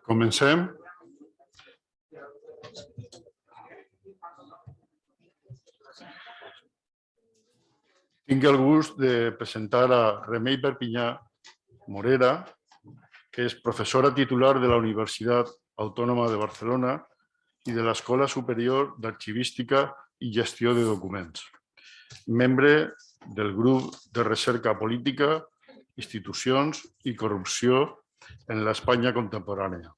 Comencem. Tinc el gust de presentar a Remei Perpinyà Morera, que és professora titular de la Universitat Autònoma de Barcelona i de l'Escola Superior d'Arxivística i Gestió de Documents. Membre del grup de recerca política, institucions i corrupció en l'Espanya contemporània.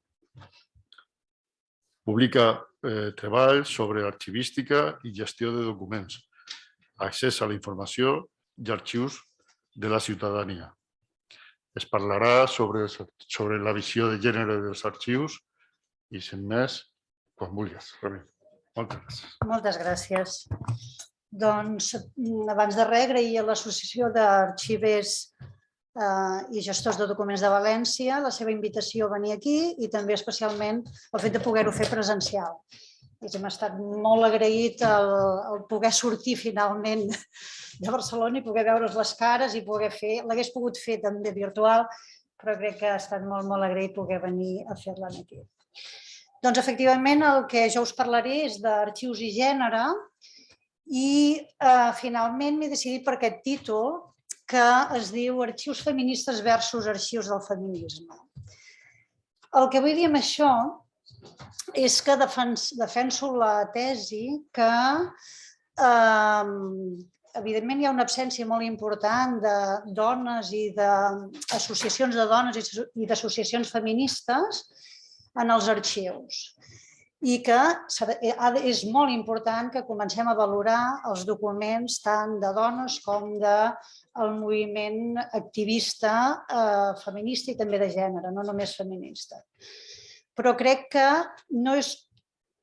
Publica treballs sobre arxivística i gestió de documents, accés a la informació i arxius de la ciutadania. Es parlarà sobre la visió de gènere dels arxius i, sin més, quan vulguis. Moltes gràcies. Moltes gràcies. Doncs, abans de res, agrair a l'Associació d'Arxivers i Gestors de Documents de València la seva invitació a venir aquí i també especialment el fet de poder-ho fer presencial. Hem estat molt agraït el poder sortir finalment de Barcelona i poder veure's les cares i poder fer, l'hagués pogut fer també virtual, però crec que ha estat molt, molt agraït poder venir a fer-la aquí. Doncs, efectivament, el que jo us parlaré és d'arxius i gènere i finalment m'he decidit per aquest títol que es diu Arxius feministes versus arxius del feminisme. El que vull dir amb això és que defenso la tesi que evidentment hi ha una absència molt important de dones i d'associacions de dones i d'associacions feministes en els arxius i que és molt important que comencem a valorar els documents tant de dones com del moviment activista feminista i també de gènere, no només feminista. Però crec que no és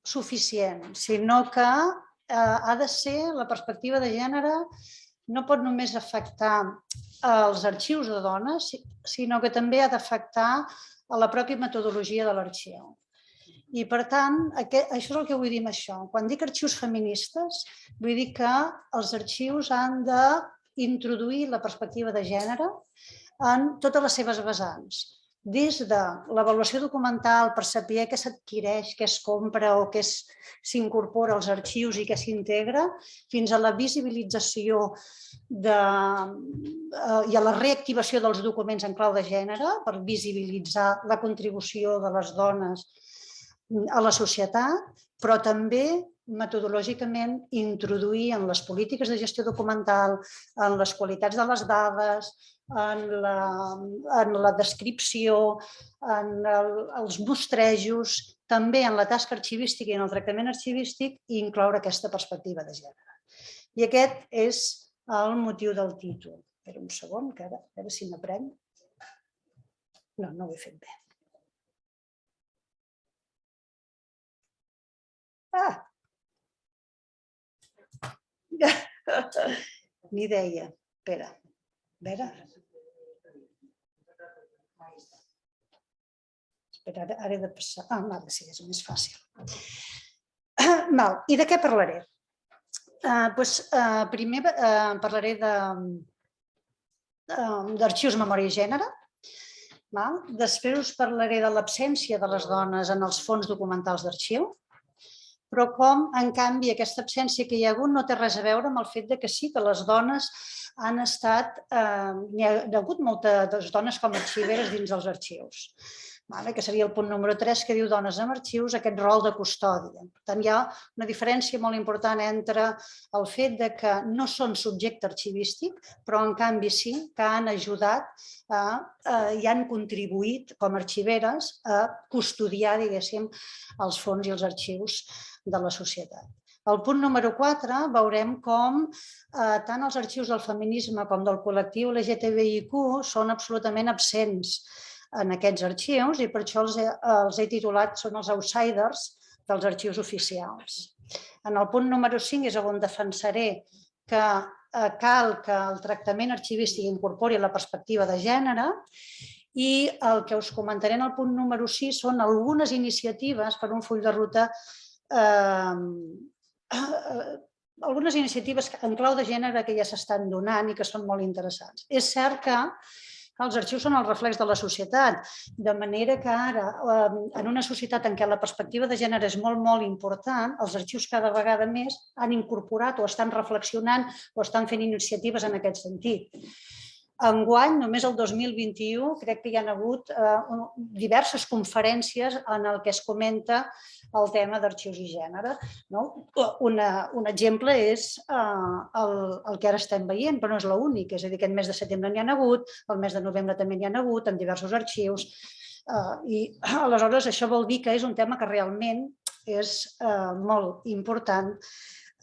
suficient, sinó que ha de ser la perspectiva de gènere, no pot només afectar els arxius de dones, sinó que també ha d'afectar a la pròpia metodologia de l'arxiu. I, per tant, això és el que vull dir amb això. Quan dic arxius feministes, vull dir que els arxius han d'introduir la perspectiva de gènere en totes les seves vessants. Des de l'avaluació documental per saber què s'adquireix, què es compra o què s'incorpora als arxius i què s'integra, fins a la visibilització i a la reactivació dels documents en clau de gènere per visibilitzar la contribució de les dones a la societat, però també metodològicament introduir en les polítiques de gestió documental, en les qualitats de les dades, en la descripció, en els mostrejos, també en la tasca arxivística i en el tractament arxivístic i incloure aquesta perspectiva de gènere. I aquest és el motiu del títol. Espera un segon, que ara, a veure si m'aprenc. No, no ho he fet bé. Ni deia. Espera. A veure. Espera, ara he de passar. Ara sí, és més fàcil. I de què parlaré? Primer parlaré d'arxius, memòria i gènere. Després us parlaré de l'absència de les dones en els fons documentals d'arxiu, però com, en canvi, aquesta absència que hi ha hagut no té res a veure amb el fet que sí que les dones han estat... N'hi ha hagut moltes dones com a arxiveres dins dels arxius, que seria el punt número 3 que diu dones en arxius, aquest rol de custòdia. Per tant, hi ha una diferència molt important entre el fet que no són subjecte arxivístic, però en canvi sí que han ajudat i han contribuït com a arxiveres a custodiar, diguéssim, els fons i els arxius de la societat. Al punt número 4 veurem com tant els arxius del feminisme com del col·lectiu LGTBIQ són absolutament absents en aquests arxius i per això els he titulat són els outsiders dels arxius oficials. En el punt número 5 és on defensaré que cal que el tractament arxivístic incorpori la perspectiva de gènere i el que us comentaré en el punt número 6 són algunes iniciatives per un full de ruta, algunes iniciatives en clau de gènere que ja s'estan donant i que són molt interessants. És cert que Els arxius són el reflex de la societat, de manera que ara, en una societat en què la perspectiva de gènere és molt, molt important, els arxius cada vegada més han incorporat o estan reflexionant o estan fent iniciatives en aquest sentit. Enguany, només el 2021, crec que hi ha hagut diverses conferències en el que es comenta el tema d'arxius i gènere. Un exemple és el que ara estem veient, però no és l'únic. És a dir, aquest mes de setembre n'hi ha hagut, el mes de novembre també n'hi ha hagut, en diversos arxius. I aleshores això vol dir que és un tema que realment és molt important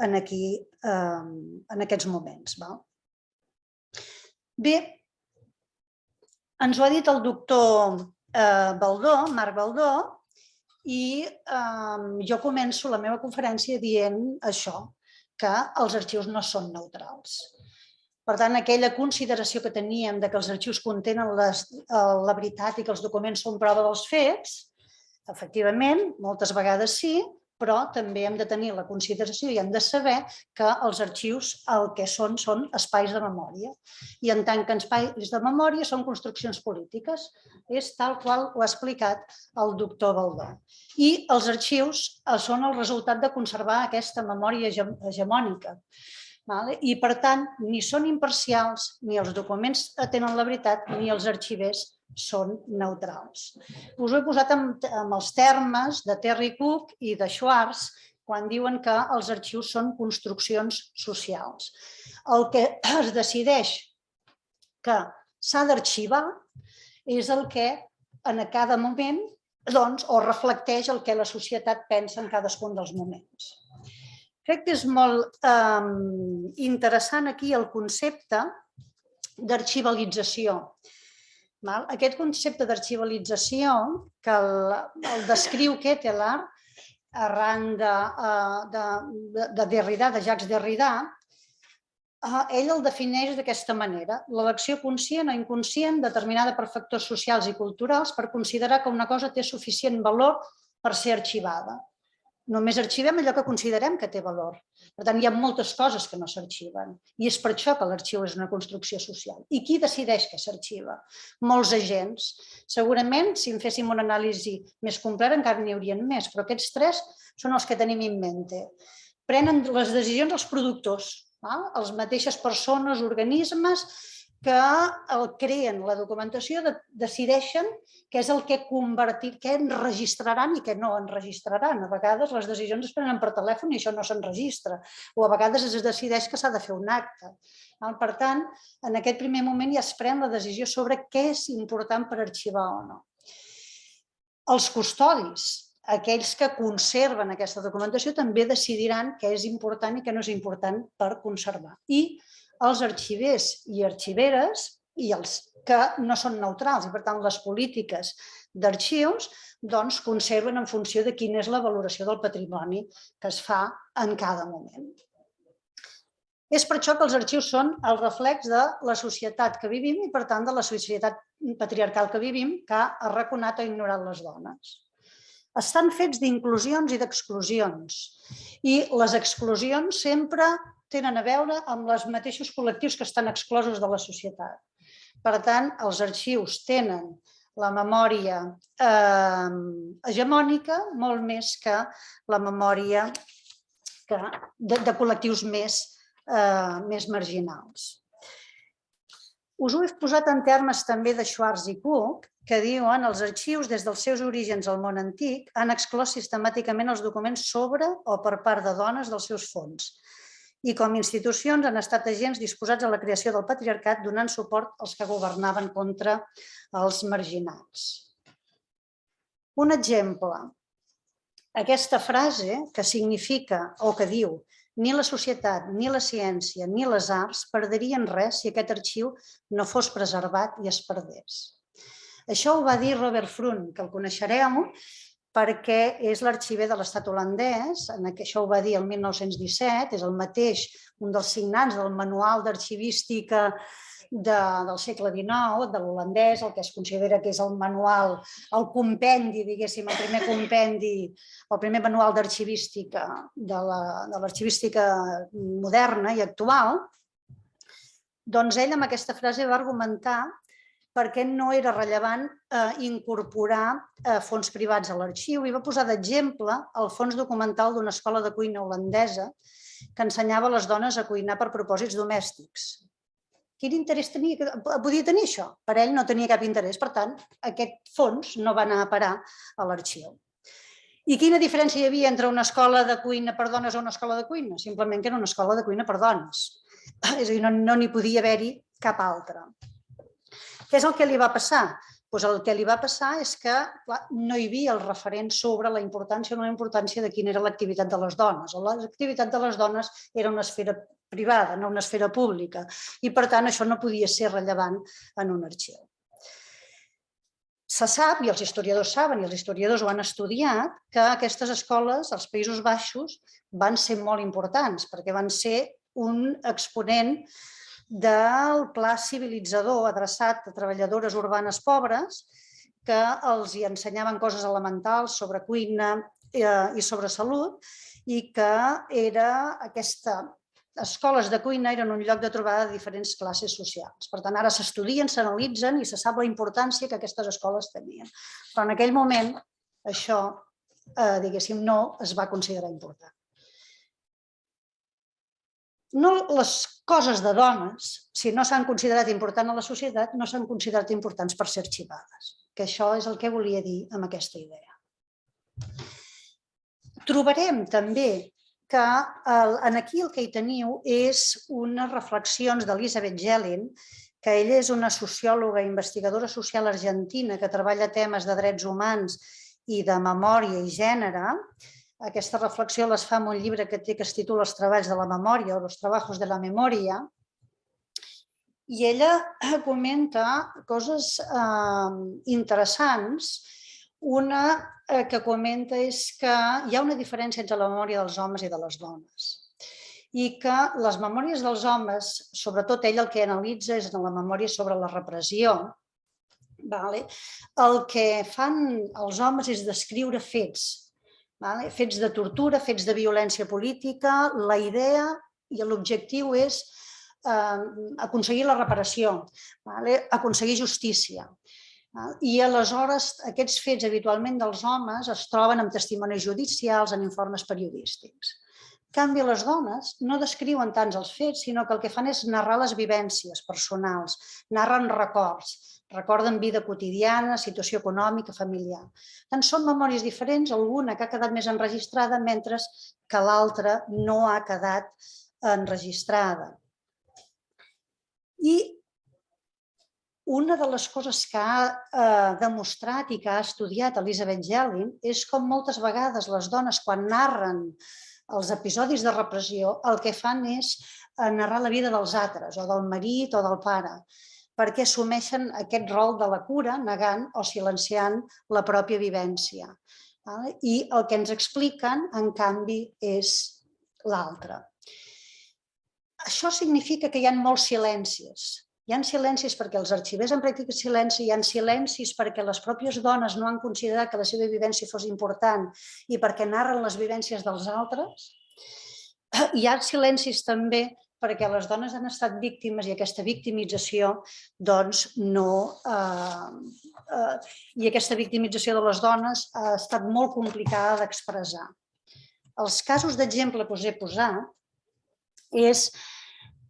en aquests moments. Bé, ens ho ha dit el doctor Baldó, Marc Baldó, i jo començo la meva conferència dient això, que els arxius no són neutrals. Per tant, aquella consideració que teníem de que els arxius contenen la veritat i que els documents són prova dels fets, efectivament, moltes vegades sí, però també hem de tenir la consideració i hem de saber que els arxius el que són espais de memòria. I en tant que espais de memòria són construccions polítiques. És tal qual ho ha explicat el doctor Baldó. I els arxius són el resultat de conservar aquesta memòria hegemònica. I, per tant, ni són imparcials, ni els documents tenen la veritat, ni els arxivers són neutrals. Us ho he posat amb els termes de Terry Cook i de Schwartz quan diuen que els arxius són construccions socials. El que es decideix que s'ha d'arxivar és el que en cada moment o reflecteix el que la societat pensa en cadascun dels moments. Crec que és molt interessant aquí el concepte d'arxivalització. Aquest concepte d'arxivalització, que el descriu Ketelaar arran de Derrida, de Jacques Derrida, ell el defineix d'aquesta manera: l'elecció conscient o inconscient determinada per factors socials i culturals per considerar que una cosa té suficient valor per ser arxivada. Només arxivem allò que considerem que té valor. Per tant, hi ha moltes coses que no s'arxiven. I és per això que l'arxiu és una construcció social. I qui decideix que s'arxiva? Molts agents. Segurament, si en féssim una anàlisi més completa, encara n'hi haurien més, però aquests tres són els que tenim en mente. Prenen les decisions els productors, les mateixes persones, organismes que creen la documentació, decideixen què és el que enregistraran i què no enregistraran. A vegades les decisions es prenen per telèfon i això no s'enregistra, o a vegades es decideix que s'ha de fer un acte. Per tant, en aquest primer moment ja es pren la decisió sobre què és important per arxivar o no. Els custodis, aquells que conserven aquesta documentació, també decidiran què és important i què no és important per conservar. I els arxivers i arxiveres, i els que no són neutrals, i per tant les polítiques d'arxius, doncs conserven en funció de quina és la valoració del patrimoni que es fa en cada moment. És per això que els arxius són el reflex de la societat que vivim i, per tant, de la societat patriarcal que vivim, que ha arraconat o ignorat les dones. Estan fets d'inclusions i d'exclusions, i les exclusions sempre tenen a veure amb els mateixos col·lectius que estan exclosos de la societat. Per tant, els arxius tenen la memòria hegemònica molt més que la memòria de col·lectius més marginals. Us ho he posat en termes també de Schwartz i Cook, que diuen que els arxius, des dels seus orígens al món antic, han exclòs sistemàticament els documents sobre o per part de dones dels seus fons. I com a institucions han estat agents disposats a la creació del patriarcat, donant suport als que governaven contra els marginats. Un exemple. Aquesta frase que significa o que diu ni la societat, ni la ciència, ni les arts perderien res si aquest arxiu no fos preservat i es perdés. Això ho va dir Robert Fruin, que el coneixereu, perquè és l'arxiver de l'estat holandès, això ho va dir el 1917, és el mateix, un dels signants del manual d'arxivística del segle XIX, de l'holandès, el que es considera que és el manual, el compendi, diguéssim, el primer compendi, el primer manual d'arxivística de l'arxivística moderna i actual, doncs ell amb aquesta frase va argumentar perquè no era rellevant incorporar fons privats a l'arxiu i va posar d'exemple el fons documental d'una escola de cuina holandesa que ensenyava a les dones a cuinar per propòsits domèstics. Quin interès podia tenir això? Per ell no tenia cap interès, per tant, aquest fons no va anar a parar a l'arxiu. I quina diferència hi havia entre una escola de cuina per dones o una escola de cuina? Simplement que era una escola de cuina per dones. És a dir, no n'hi podia haver-hi cap altra. Què és el que li va passar? Doncs el que li va passar és que no hi havia el referent sobre la importància o no importància de quina era l'activitat de les dones. L'activitat de les dones era una esfera privada, no una esfera pública, i per tant això no podia ser rellevant en un arxiu. Se sap, i els historiadors saben, i els historiadors ho han estudiat, que aquestes escoles als Països Baixos van ser molt importants, perquè van ser un exponent del pla civilitzador adreçat a treballadores urbanes pobres que els hi ensenyaven coses elementals sobre cuina i sobre salut i que aquestes escoles de cuina eren un lloc de trobada de diferents classes socials. Per tant, ara s'estudien, s'analitzen i se sap la importància que aquestes escoles tenien. Però en aquell moment això, diguéssim, no es va considerar important. No les coses de dones, si no s'han considerat importants a la societat, no s'han considerat importants per ser arxivades, que això és el que volia dir amb aquesta idea. Trobarem també que aquí el que hi teniu és unes reflexions d'Elisabeth Gellin, que ella és una sociòloga i investigadora social argentina que treballa temes de drets humans i de memòria i gènere. Aquesta reflexió les fa en un llibre que es titula Els treballs de la memòria o Los trabajos de la memoria, i ella comenta coses interessants. Una que comenta és que hi ha una diferència entre la memòria dels homes i de les dones i que les memòries dels homes, sobretot ell el que analitza és la memòria sobre la repressió. El que fan els homes és descriure fets, fets de tortura, fets de violència política. La idea i l'objectiu és aconseguir la reparació, aconseguir justícia. I aleshores aquests fets habitualment dels homes es troben en testimonis judicials, en informes periodístics. En canvi, les dones no descriuen tants els fets, sinó que el que fan és narrar les vivències personals, narren records, recorden vida quotidiana, situació econòmica, familiar. Tant són memòries diferents, alguna que ha quedat més enregistrada, mentre que l'altra no ha quedat enregistrada. I una de les coses que ha demostrat i que ha estudiat Elisabeth Gellin és com moltes vegades les dones, quan narren els episodis de repressió, el que fan és narrar la vida dels altres, o del marit o del pare, perquè assumeixen aquest rol de la cura, negant o silenciant la pròpia vivència. I el que ens expliquen, en canvi, és l'altre. Això significa que hi ha molts silencis. Hi ha silencis perquè els arxivers han practicat silenci, hi ha silencis perquè les pròpies dones no han considerat que la seva vivència fos important i perquè narren les vivències dels altres. Hi ha silencis també perquè les dones han estat víctimes i aquesta victimització, doncs, no... I aquesta victimització de les dones ha estat molt complicada d'expressar. Els casos d'exemple que us he posat és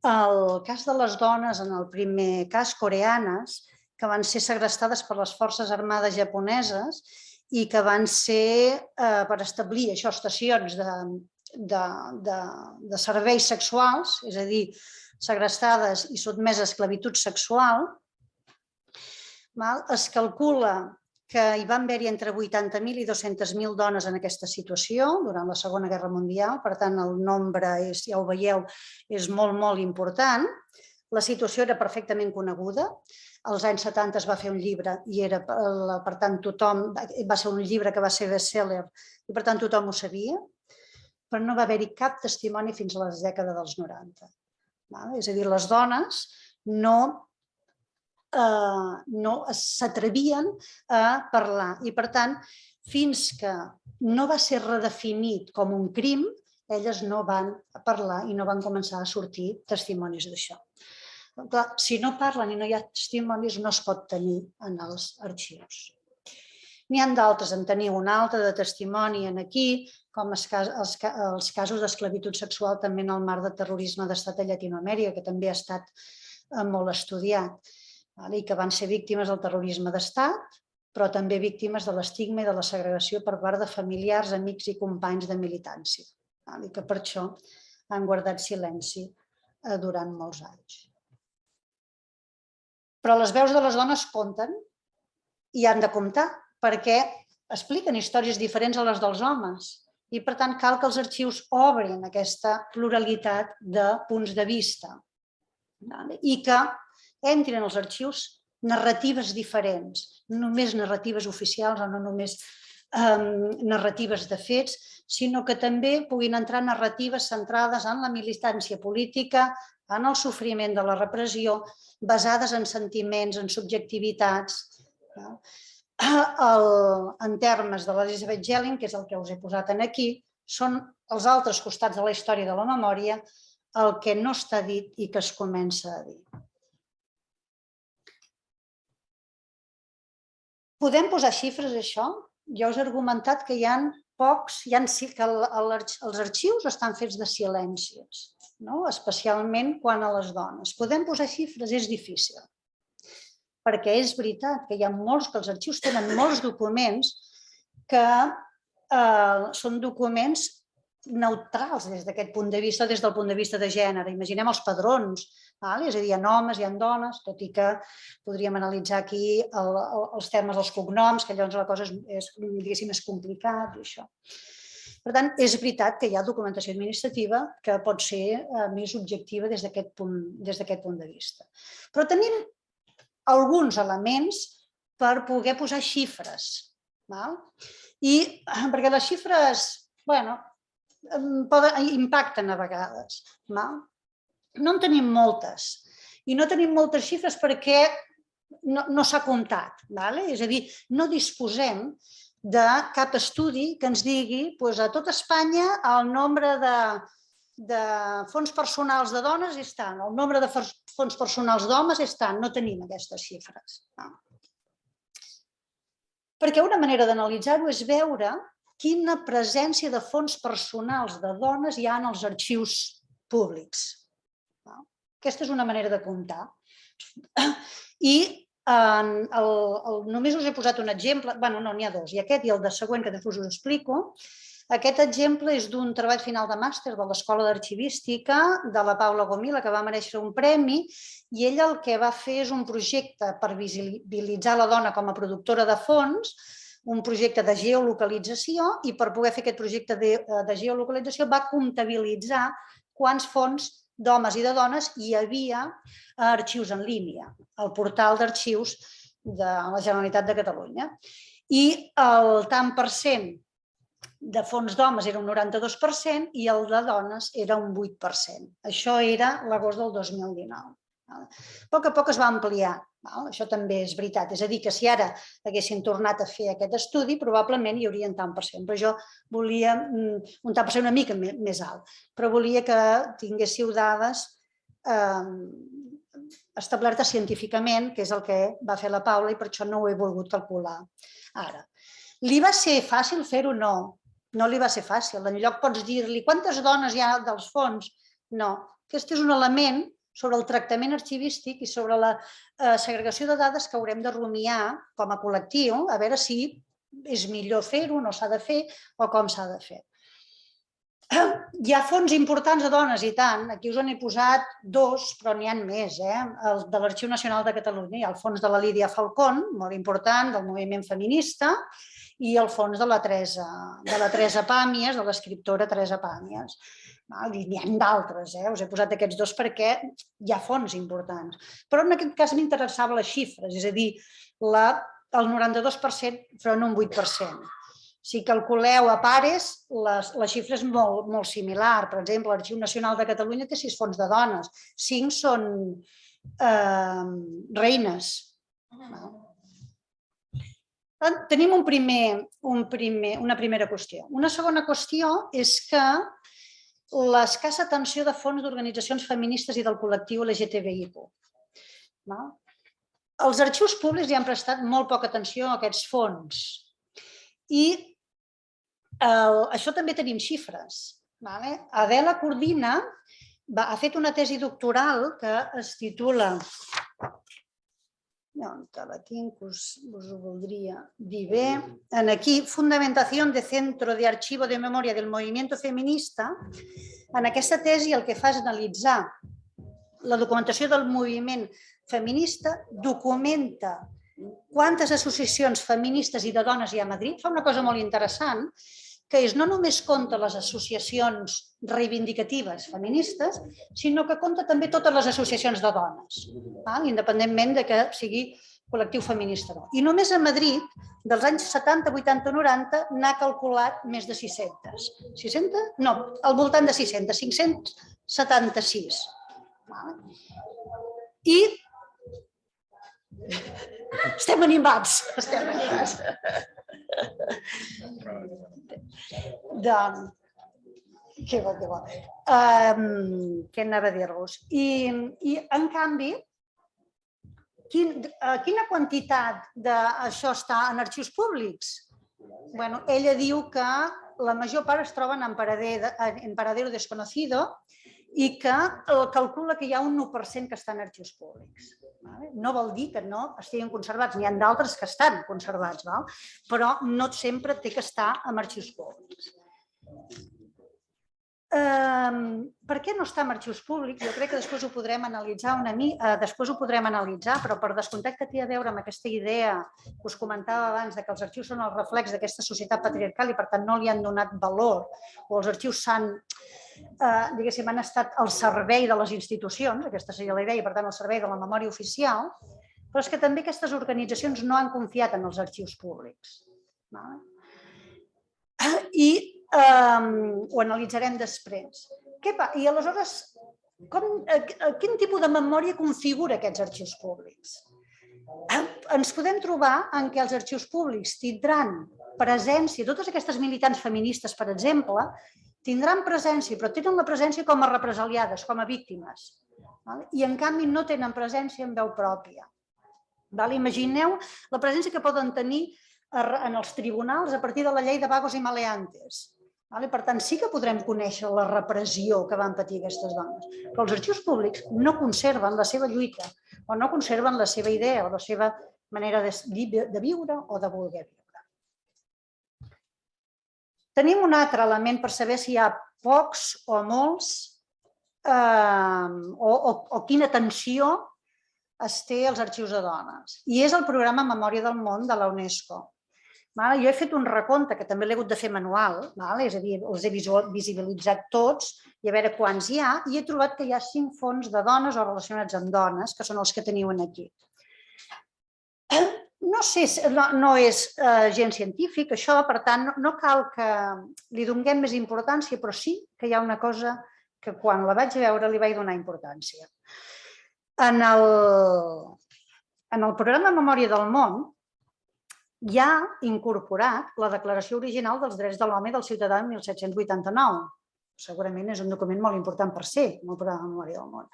el cas de les dones, en el primer cas coreanes, que van ser segrestades per les forces armades japoneses i que van ser per establir estacions de serveis sexuals, és a dir, segrestades i sotmeses a esclavitud sexual. Es calcula que hi van haver-hi entre 80.000 i 200.000 dones en aquesta situació durant la Segona Guerra Mundial, per tant el nombre, ja ho veieu, és molt, molt important. La situació era perfectament coneguda. Als anys 70 es va fer un llibre i era, per tant, tothom, va ser un llibre que va ser bestseller i per tant tothom ho sabia, però no va haver-hi cap testimoni fins a la dècada dels 90. És a dir, les dones no s'atrevien a parlar i, per tant, fins que no va ser redefinit com un crim, elles no van parlar i no van començar a sortir testimonis d'això. Clar, si no parlen i no hi ha testimonis, no es pot tenir en els arxius. N'hi ha d'altres, en teniu un altre de testimoni aquí, com els casos d'esclavitud sexual també en el marc de terrorisme d'estat a Llatinoamèrica, que també ha estat molt estudiat, i que van ser víctimes del terrorisme d'estat, però també víctimes de l'estigma i de la segregació per part de familiars, amics i companys de militància, i que per això han guardat silenci durant molts anys. Però les veus de les dones compten i han de comptar perquè expliquen històries diferents a les dels homes i, per tant, cal que els arxius obrin aquesta pluralitat de punts de vista i que entrin als arxius narratives diferents, no només narratives oficials o no només narratives de fets, sinó que també puguin entrar narratives centrades en la militància política, en el sofriment de la repressió, basades en sentiments, en subjectivitats. En termes de l'Elisabeth Gehlen, que és el que us he posat aquí, són els altres costats de la història de la memòria el que no està dit i que es comença a dir. Podem posar xifres a això? Jo us he argumentat que hi ha pocs, que els arxius estan fets de silencis, especialment quan a les dones. Podem posar xifres? És difícil. Perquè és veritat que hi ha molts, que els arxius tenen molts documents que són documents neutrals des d'aquest punt de vista, des del punt de vista de gènere. Imaginem els padrons, és a dir, hi ha homes, hi ha dones, tot i que podríem analitzar aquí els termes dels cognoms, que llavors la cosa és, diguéssim, és complicat i això. Per tant, és veritat que hi ha documentació administrativa que pot ser més objectiva des d'aquest punt de vista. Però tenim alguns elements per poder posar xifres. I perquè les xifres, impacten a vegades. No en tenim moltes. I no tenim moltes xifres perquè no s'ha comptat. És a dir, no disposem de cap estudi que ens digui a tot Espanya el nombre de fons personals de dones és tant, el nombre de fons personals d'homes és tant. No tenim aquestes xifres. Perquè una manera d'analitzar-ho és veure quina presència de fons personals de dones hi ha en els arxius públics. Aquesta és una manera de comptar. I només us he posat un exemple, no, n'hi ha dos, i aquest i el de següent que després us explico. Aquest exemple és d'un treball final de màster de l'Escola d'Arxivística de la Paula Gomila, que va merèixer un premi, i ella el que va fer és un projecte per visibilitzar la dona com a productora de fons, un projecte de geolocalització, i per poder fer aquest projecte de geolocalització va comptabilitzar quants fons d'homes i de dones hi havia a arxius en línia, al portal d'arxius de la Generalitat de Catalunya. I el tant per cent de fons d'homes era un 92% i el de dones era un 8%. Això era l'agost del 2019. A poc es va ampliar, això també és veritat. És a dir, que si ara haguessin tornat a fer aquest estudi, probablement hi hauria un tant per cent. Però jo volia un tant per cent una mica més alt, però volia que tinguéssiu dades establertes científicament, que és el que va fer la Paula, i per això no ho he volgut calcular ara. Li va ser fàcil fer-ho? No, no li va ser fàcil. Enlloc pots dir-li quantes dones hi ha dels fons? No. Aquest és un element sobre el tractament arxivístic i sobre la segregació de dades que haurem de rumiar com a col·lectiu, a veure si és millor fer-ho, no s'ha de fer, o com s'ha de fer. Hi ha fons importants de dones, i tant. Aquí us n'he posat dos, però n'hi ha més. El de l'Arxiu Nacional de Catalunya. Hi ha el fons de la Lídia Falcón, molt important, del moviment feminista, i el fons de la Teresa Pàmies, de l'escriptora Teresa Pàmies. N'hi ha d'altres, us he posat aquests dos perquè hi ha fons importants. Però en aquest cas m'interessava les xifres, és a dir, el 92% però no un 8%. Si calculeu a pares, la xifra és molt similar. Per exemple, l'Arxiu Nacional de Catalunya té 6 fons de dones, 5 són reines. Tenim una primera qüestió. Una segona qüestió és que l'escassa atenció de fons d'organitzacions feministes i del col·lectiu LGTBIQ. Els arxius públics li han prestat molt poca atenció a aquests fons i això també tenim xifres. Adela Cordina ha fet una tesi doctoral que es titula, on la tinc, us ho voldria dir bé, aquí, Fundamentación de Centro de Archivo de Memoria del Movimiento Feminista. En aquesta tesi el que fa és analitzar la documentació del moviment feminista, documenta quantes associacions feministes i de dones hi ha a Madrid, fa una cosa molt interessant, que és no només compta les associacions reivindicatives feministes, sinó que compta també totes les associacions de dones, independentment de que sigui col·lectiu feminista o no. I només a Madrid, dels anys 70, 80, 90, n'ha calculat més de 600. 600? No, al voltant de 600, 576. I estem animats. Què anava a dir-vos? I, en canvi, quina quantitat d'això està en arxius públics? Ella diu que la major part es troba en paradero desconocido i que calcula que hi ha un 1% que està en arxius públics. No vol dir que no estiguin conservats, n'hi ha d'altres que estan conservats, però no sempre té que estar en arxius públics. Per què no està en arxius públics? Jo crec que després ho podrem analitzar però per descomptat que té a veure amb aquesta idea que us comentava abans que els arxius són el reflex d'aquesta societat patriarcal i per tant no li han donat valor o els arxius han estat al servei de les institucions, aquesta seria la idea, i per tant al servei de la memòria oficial, però és que també aquestes organitzacions no han confiat en els arxius públics. I ho analitzarem després. I aleshores, quin tipus de memòria configura aquests arxius públics? Ens podem trobar en què els arxius públics tindran presència, totes aquestes militants feministes, per exemple, tindran presència, però tenen la presència com a represaliades, com a víctimes. I en canvi no tenen presència en veu pròpia. Imagineu la presència que poden tenir en els tribunals a partir de la llei de vagos i maleantes. Per tant, sí que podrem conèixer la repressió que van patir aquestes dones. Però els arxius públics no conserven la seva lluita o no conserven la seva idea o la seva manera de viure o de voler viure. Tenim un altre element per saber si hi ha pocs o molts o quina atenció es té als arxius de dones. I és el programa Memòria del Món de la UNESCO. Jo he fet un recompte, que també l'he hagut de fer manual, és a dir, els he visibilitzat tots i a veure quants hi ha, i he trobat que hi ha 5 fons de dones o relacionats amb dones, que són els que teniu aquí. No és gens científic, això, per tant, no cal que li donem més importància, però sí que hi ha una cosa que quan la vaig veure li vaig donar importància. En el programa Memòria del Món hi ha incorporat la Declaració Original dels Drets de l'Home i del Ciutadà de 1789. Segurament és un document molt important per ser en el programa Memòria del Món.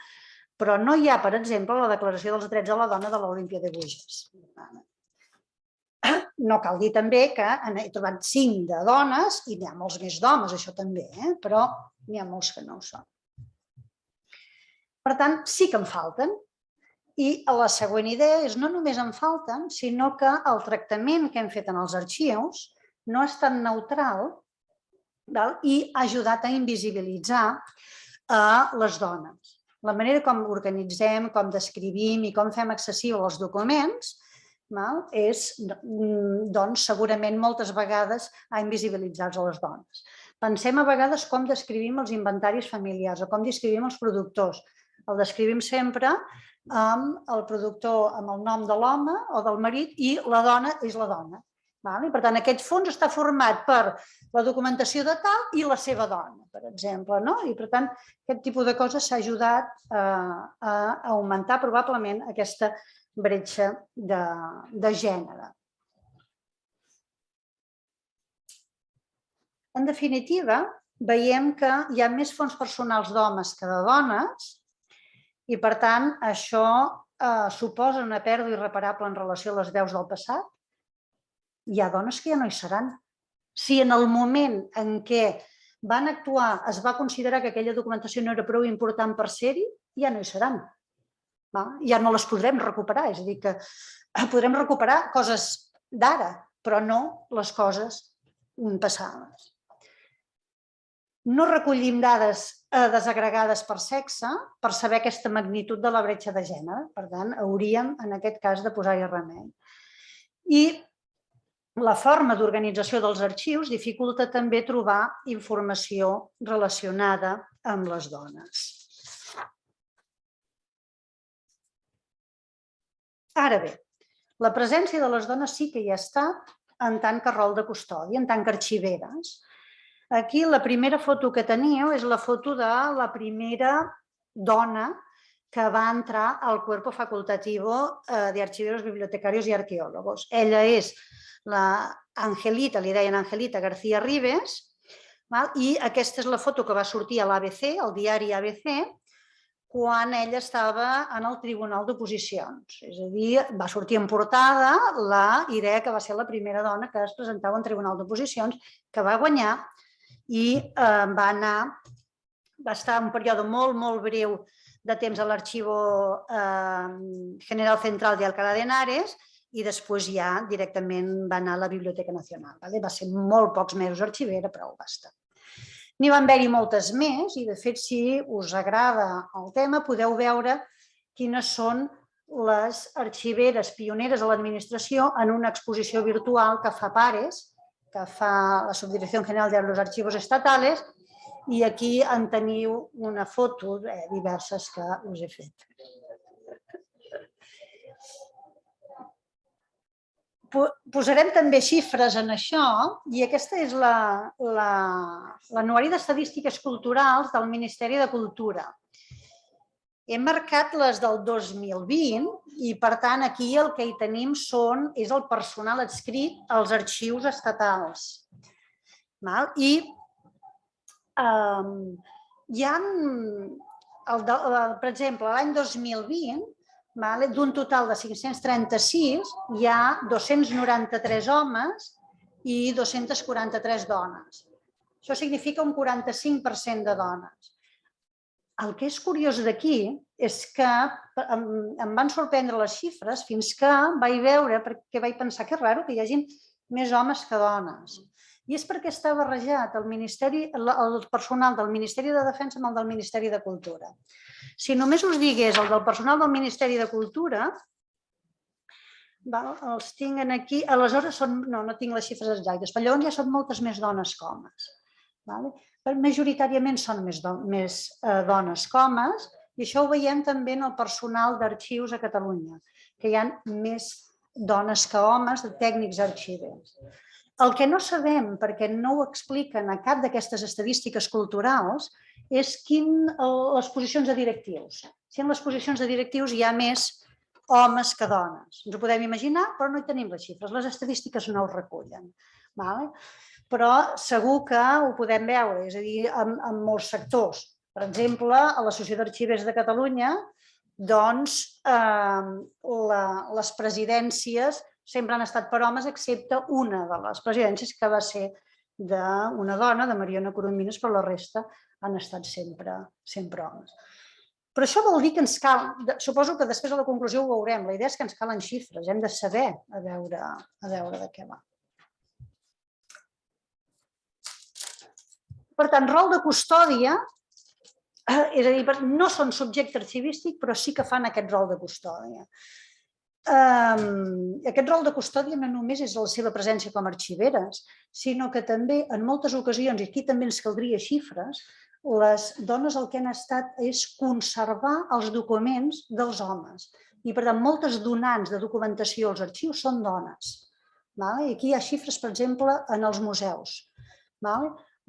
Però no hi ha, per exemple, la Declaració dels Drets de la Dona de l'Olímpia de Bruges. No cal dir també que he trobat 5 de dones i n'hi ha molts més d'homes, això també, però n'hi ha molts que no ho són. Per tant, sí que en falten. I la següent idea és no només en falten, sinó que el tractament que hem fet en els arxius no ha estat neutral i ha ajudat a invisibilitzar les dones. La manera com organitzem, com descrivim i com fem accessibles els documents és, doncs, segurament moltes vegades ha invisibilitzat les dones. Pensem a vegades com descrivim els inventaris familiars o com descrivim els productors. El descrivim sempre amb el productor amb el nom de l'home o del marit i la dona és la dona. Per tant, aquest fons està format per la documentació de tal i la seva dona, per exemple. I per tant, aquest tipus de coses s'ha ajudat a augmentar probablement aquesta bretxa de gènere. En definitiva, veiem que hi ha més fons personals d'homes que de dones i, per tant, això suposa una pèrdua irreparable en relació a les veus del passat. Hi ha dones que ja no hi seran. Si en el moment en què van actuar es va considerar que aquella documentació no era prou important per ser-hi, ja no hi seran. Ja no les podrem recuperar. És a dir, que podrem recuperar coses d'ara, però no les coses passades. No recollim dades desagregades per sexe per saber aquesta magnitud de la bretxa de gènere. Per tant, hauríem, en aquest cas, de posar-hi remei. I la forma d'organització dels arxius dificulta també trobar informació relacionada amb les dones. Ara bé, la presència de les dones sí que hi ha estat en tant que rol de custòdia, en tant que arxiveres. Aquí la primera foto que teniu és la foto de la primera dona que va entrar al cuerpo facultativo de archiveros, bibliotecarios y arqueólogos. Ella és la Angelita, li deien Angelita García Ribes, i aquesta és la foto que va sortir a l'ABC, al diari ABC, quan ella estava en el Tribunal d'Oposicions. És a dir, va sortir en portada la idea que va ser la primera dona que es presentava en Tribunal d'Oposicions, que va guanyar i va estar un període molt, molt breu de temps a l'Arxivo General Central de Alcalá de Henares i després ja directament va anar a la Biblioteca Nacional. Va ser molt pocs mesos arxivera, però ho va estar. N'hi van haver-hi moltes més i, de fet, si us agrada el tema, podeu veure quines són les arxiveres pioneres a l'administració en una exposició virtual que fa Pares, que fa la Subdirecció General de los Archivos Estatales, i aquí en teniu una foto, diverses que us he fet. Posarem també xifres en això i aquesta és l'anuari d'estadístiques culturals del Ministeri de Cultura. He marcat les del 2020 i, per tant, aquí el que hi tenim és el personal adscrit als arxius estatals. I hi ha, per exemple, l'any 2020, d'un total de 536, hi ha 293 homes i 243 dones. Això significa un 45% de dones. El que és curiós d'aquí és que em van sorprendre les xifres fins que vaig veure, perquè vaig pensar que és raro que hi hagin més homes que dones. I és perquè està barrejat el personal del Ministeri de Defensa amb el del Ministeri de Cultura. Si només us digués el del personal del Ministeri de Cultura, els tinc aquí, aleshores no tinc les xifres exactes, però llavors ja són moltes més dones que homes. Majoritàriament són més dones que homes i això ho veiem també en el personal d'arxius a Catalunya, que hi ha més dones que homes de tècnics arxivers. El que no sabem, perquè no ho expliquen a cap d'aquestes estadístiques culturals, és les posicions de directius. Si en les posicions de directius hi ha més homes que dones. Ens ho podem imaginar, però no hi tenim les xifres. Les estadístiques no ho recullen. Però segur que ho podem veure, és a dir, en molts sectors. Per exemple, a l'Associació d'Arxivers de Catalunya, doncs, les presidències sempre han estat per homes, excepte una de les presidències que va ser d'una dona, de Mariona Coromines, però la resta han estat sempre homes. Però això vol dir que ens cal, suposo que després a la conclusió ho veurem, la idea és que ens calen xifres, hem de saber a veure de què va. Per tant, rol de custòdia, és a dir, no són subjecte arxivístic, però sí que fan aquest rol de custòdia. Aquest rol de custòdia no només és la seva presència com a arxiveres, sinó que també en moltes ocasions, i aquí també ens caldria xifres, les dones el que han estat és conservar els documents dels homes. I per tant, moltes donants de documentació als arxius són dones. I aquí hi ha xifres, per exemple, en els museus.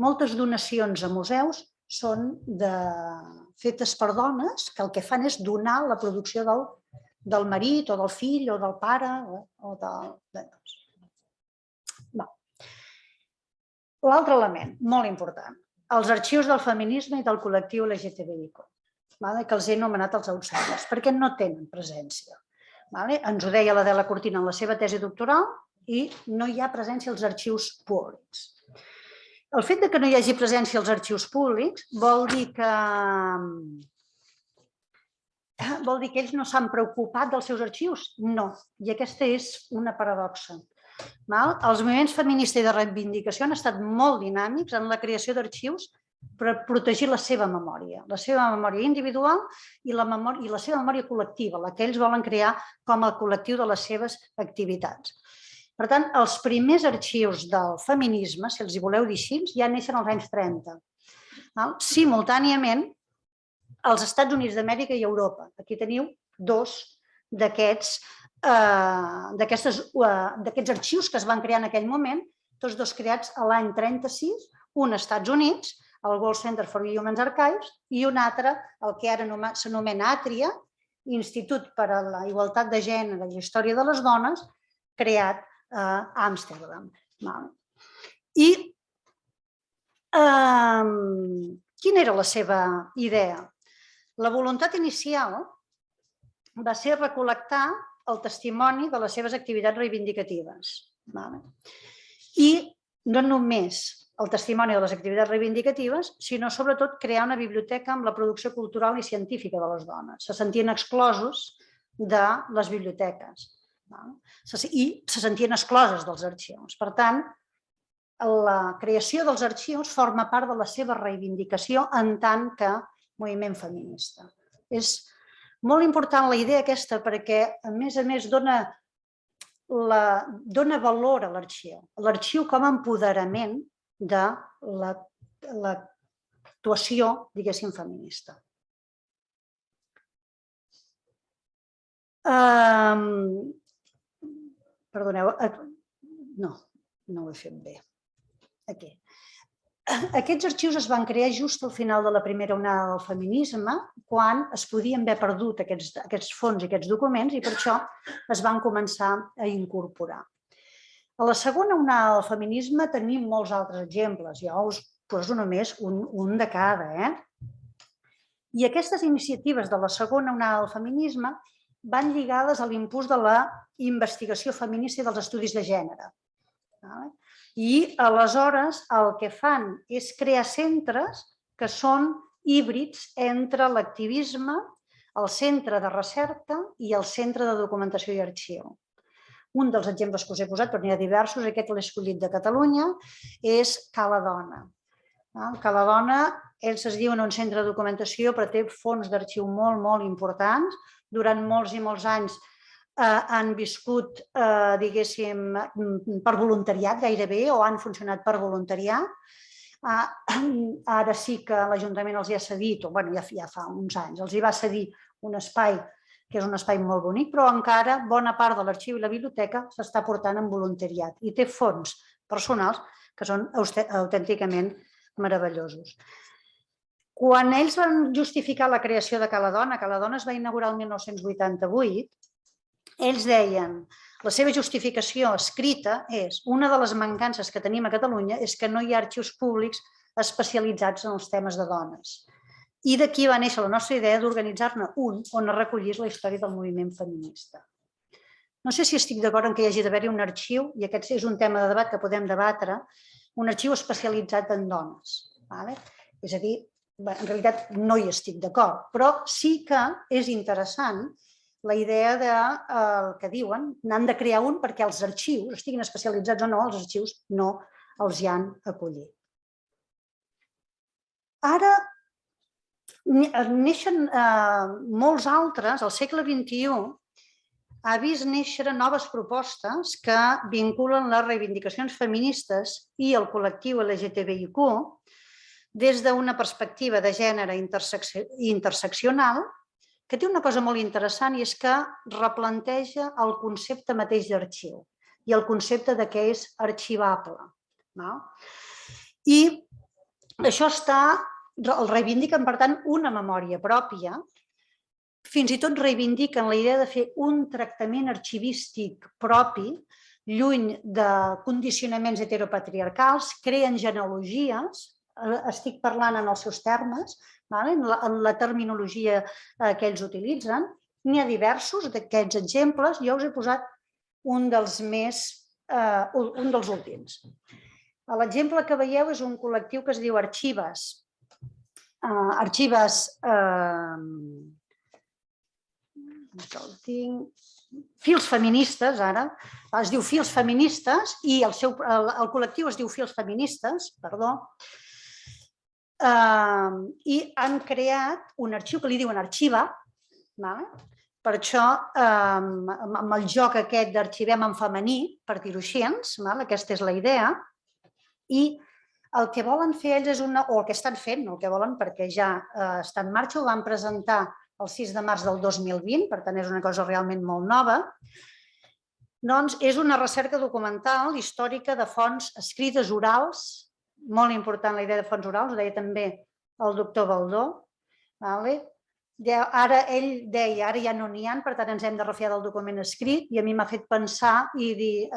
Moltes donacions a museus són fetes per dones que el que fan és donar la producció del marit o del fill o del pare o l'altre element, molt important, els arxius del feminisme i del col·lectiu LGTBIQ, que els he anomenat els outsiders, perquè no tenen presència. Ens ho deia l'Adela Cortina en la seva tesi doctoral i no hi ha presència als arxius públics. El fet que no hi hagi presència als arxius públics vol dir que ells no s'han preocupat dels seus arxius? No, i aquesta és una paradoxa. Els moviments feministes i de reivindicació han estat molt dinàmics en la creació d'arxius per protegir la seva memòria individual i la seva memòria col·lectiva, la que ells volen crear com a col·lectiu de les seves activitats. Per tant, els primers arxius del feminisme, si els hi voleu dir així, ja neixen als anys 30. Simultàniament, als Estats Units d'Amèrica i Europa. Aquí teniu dos d'aquests arxius que es van crear en aquell moment, tots dos creats a l'any 36, un als Estats Units, el World Center for Human Archives, i un altre, el que ara s'anomena ATRIA, Institut per a la Igualtat de Gènere i Història de les Dones, creat a Amsterdam. I quina era la seva idea? La voluntat inicial va ser recol·lectar el testimoni de les seves activitats reivindicatives. I no només el testimoni de les activitats reivindicatives, sinó sobretot crear una biblioteca amb la producció cultural i científica de les dones. Se sentien exclosos de les biblioteques i se sentien excloses dels arxius. Per tant, la creació dels arxius forma part de la seva reivindicació en tant que moviment feminista. És molt important la idea aquesta perquè, a més, dona valor a l'arxiu com a empoderament de l'actuació, diguéssim, feminista. Perdoneu, no ho he fet bé. Aquí. Aquests arxius es van crear just al final de la primera onada del feminisme, quan es podien haver perdut aquests fons i aquests documents, i per això es van començar a incorporar. A la segona onada del feminisme tenim molts altres exemples, jo us poso només un de cada. I aquestes iniciatives de la segona onada del feminisme van lligades a l'impuls de la investigació feminista i dels estudis de gènere. I aleshores el que fan és crear centres que són híbrids entre l'activisme, el centre de recerca i el centre de documentació i arxiu. Un dels exemples que us he posat, però n'hi ha diversos, aquest l'he escollit de Catalunya, és Cala Dona. Cala Dona, ells es diuen un centre de documentació, però té fons d'arxiu molt importants. Durant molts i molts anys han viscut, diguéssim, per voluntariat gairebé, o han funcionat per voluntariat. Ara sí que l'Ajuntament els hi ha cedit, o ja fa uns anys, els hi va cedir un espai, que és un espai molt bonic, però encara bona part de l'arxiu i la biblioteca s'està portant en voluntariat i té fons personals que són autènticament meravellosos. Quan ells van justificar la creació de Cala Dona es va inaugurar el 1988, ells deien, la seva justificació escrita és: una de les mancances que tenim a Catalunya és que no hi ha arxius públics especialitzats en els temes de dones. I d'aquí va néixer la nostra idea d'organitzar-ne un on es recollís la història del moviment feminista. No sé si estic d'acord en que hi hagi d'haver-hi un arxiu, i aquest és un tema de debat que podem debatre, un arxiu especialitzat en dones. És a dir, en realitat no hi estic d'acord, però sí que és interessant la idea que diuen, n'han de crear un perquè els arxius, estiguin especialitzats o no, els arxius no els hi han acollit. Ara neixen molts altres, el segle XXI ha vist néixer noves propostes que vinculen les reivindicacions feministes i el col·lectiu LGTBIQ des d'una perspectiva de gènere interseccional, que té una cosa molt interessant, i és que replanteja el concepte mateix d'arxiu i el concepte de què és arxivable. I això el reivindiquen, per tant, una memòria pròpia, fins i tot reivindiquen la idea de fer un tractament arxivístic propi, lluny de condicionaments heteropatriarcals, creen genealogies estic parlant en els seus termes, en la terminologia que ells utilitzen. N'hi ha diversos d'aquests exemples. Jo us he posat un dels últims. L'exemple que veieu és un col·lectiu que es diu Arxives. Fils Feministes, ara. Es diu Fils Feministes i el col·lectiu es diu Fils Feministes, perdó. I han creat un arxiu que li diuen Arxiva. Per això, amb el joc aquest d'arxivem en femení, per dir-ho així, aquesta és la idea. I el que volen fer ells és o el que estan fent, el que volen perquè ja està en marxa, ho van presentar el 6 de març del 2020, per tant és una cosa realment molt nova, doncs és una recerca documental històrica de fonts escrites orals, molt important la idea de fonts orals, ho deia també el doctor Baldó. Ara ell deia, ara ja no n'hi ha, per tant ens hem de refiar del document escrit, i a mi m'ha fet pensar i dir,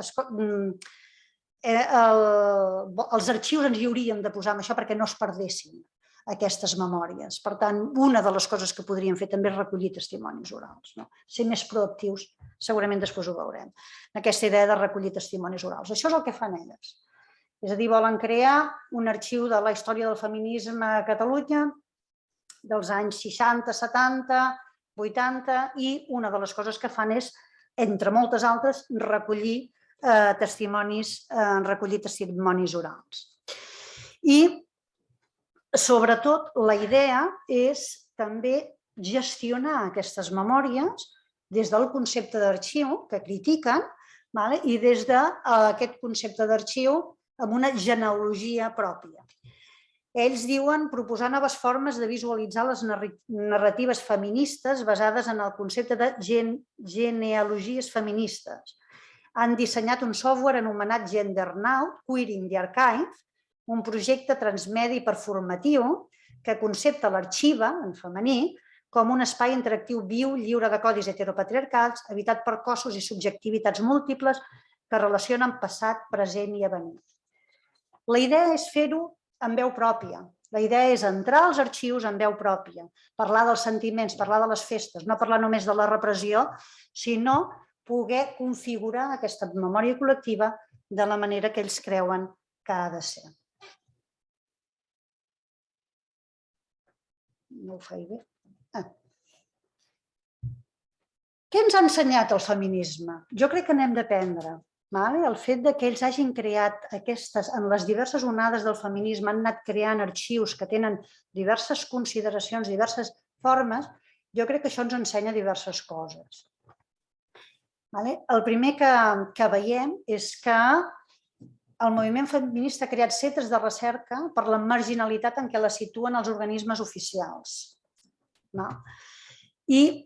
els arxius ens hi hauríem de posar amb això perquè no es perdessin aquestes memòries. Per tant, una de les coses que podríem fer també és recollir testimonis orals. Ser més proactius, segurament després ho veurem. Aquesta idea de recollir testimonis orals. Això és el que fan elles. És a dir, volen crear un arxiu de la història del feminisme a Catalunya dels anys 60, 70, 80 i una de les coses que fan és, entre moltes altres, recollir testimonis orals. I, sobretot, la idea és també gestionar aquestes memòries des del concepte d'arxiu que critiquen i des d'aquest concepte d'arxiu amb una genealogia pròpia. Ells diuen proposar noves formes de visualitzar les narratives feministes basades en el concepte de genealogies feministes. Han dissenyat un software anomenat GenderNow, Querying the Archive, un projecte transmedi performatiu que concepta l'arxiva, en femení, com un espai interactiu viu, lliure de codis heteropatriarcals, habitat per cossos i subjectivitats múltiples que relacionen passat, present i avenir. La idea és fer-ho en veu pròpia. La idea és entrar als arxius en veu pròpia, parlar dels sentiments, parlar de les festes, no parlar només de la repressió, sinó poder configurar aquesta memòria col·lectiva de la manera que ells creuen que ha de ser. No ho faig bé. Què ens ha ensenyat el feminisme? Jo crec que n'hem d'aprendre. El fet que ells hagin creat en les diverses onades del feminisme, han anat creant arxius que tenen diverses consideracions, diverses formes, jo crec que això ens ensenya diverses coses. El primer que veiem és que el moviment feminista ha creat centres de recerca per la marginalitat en què la situen els organismes oficials. I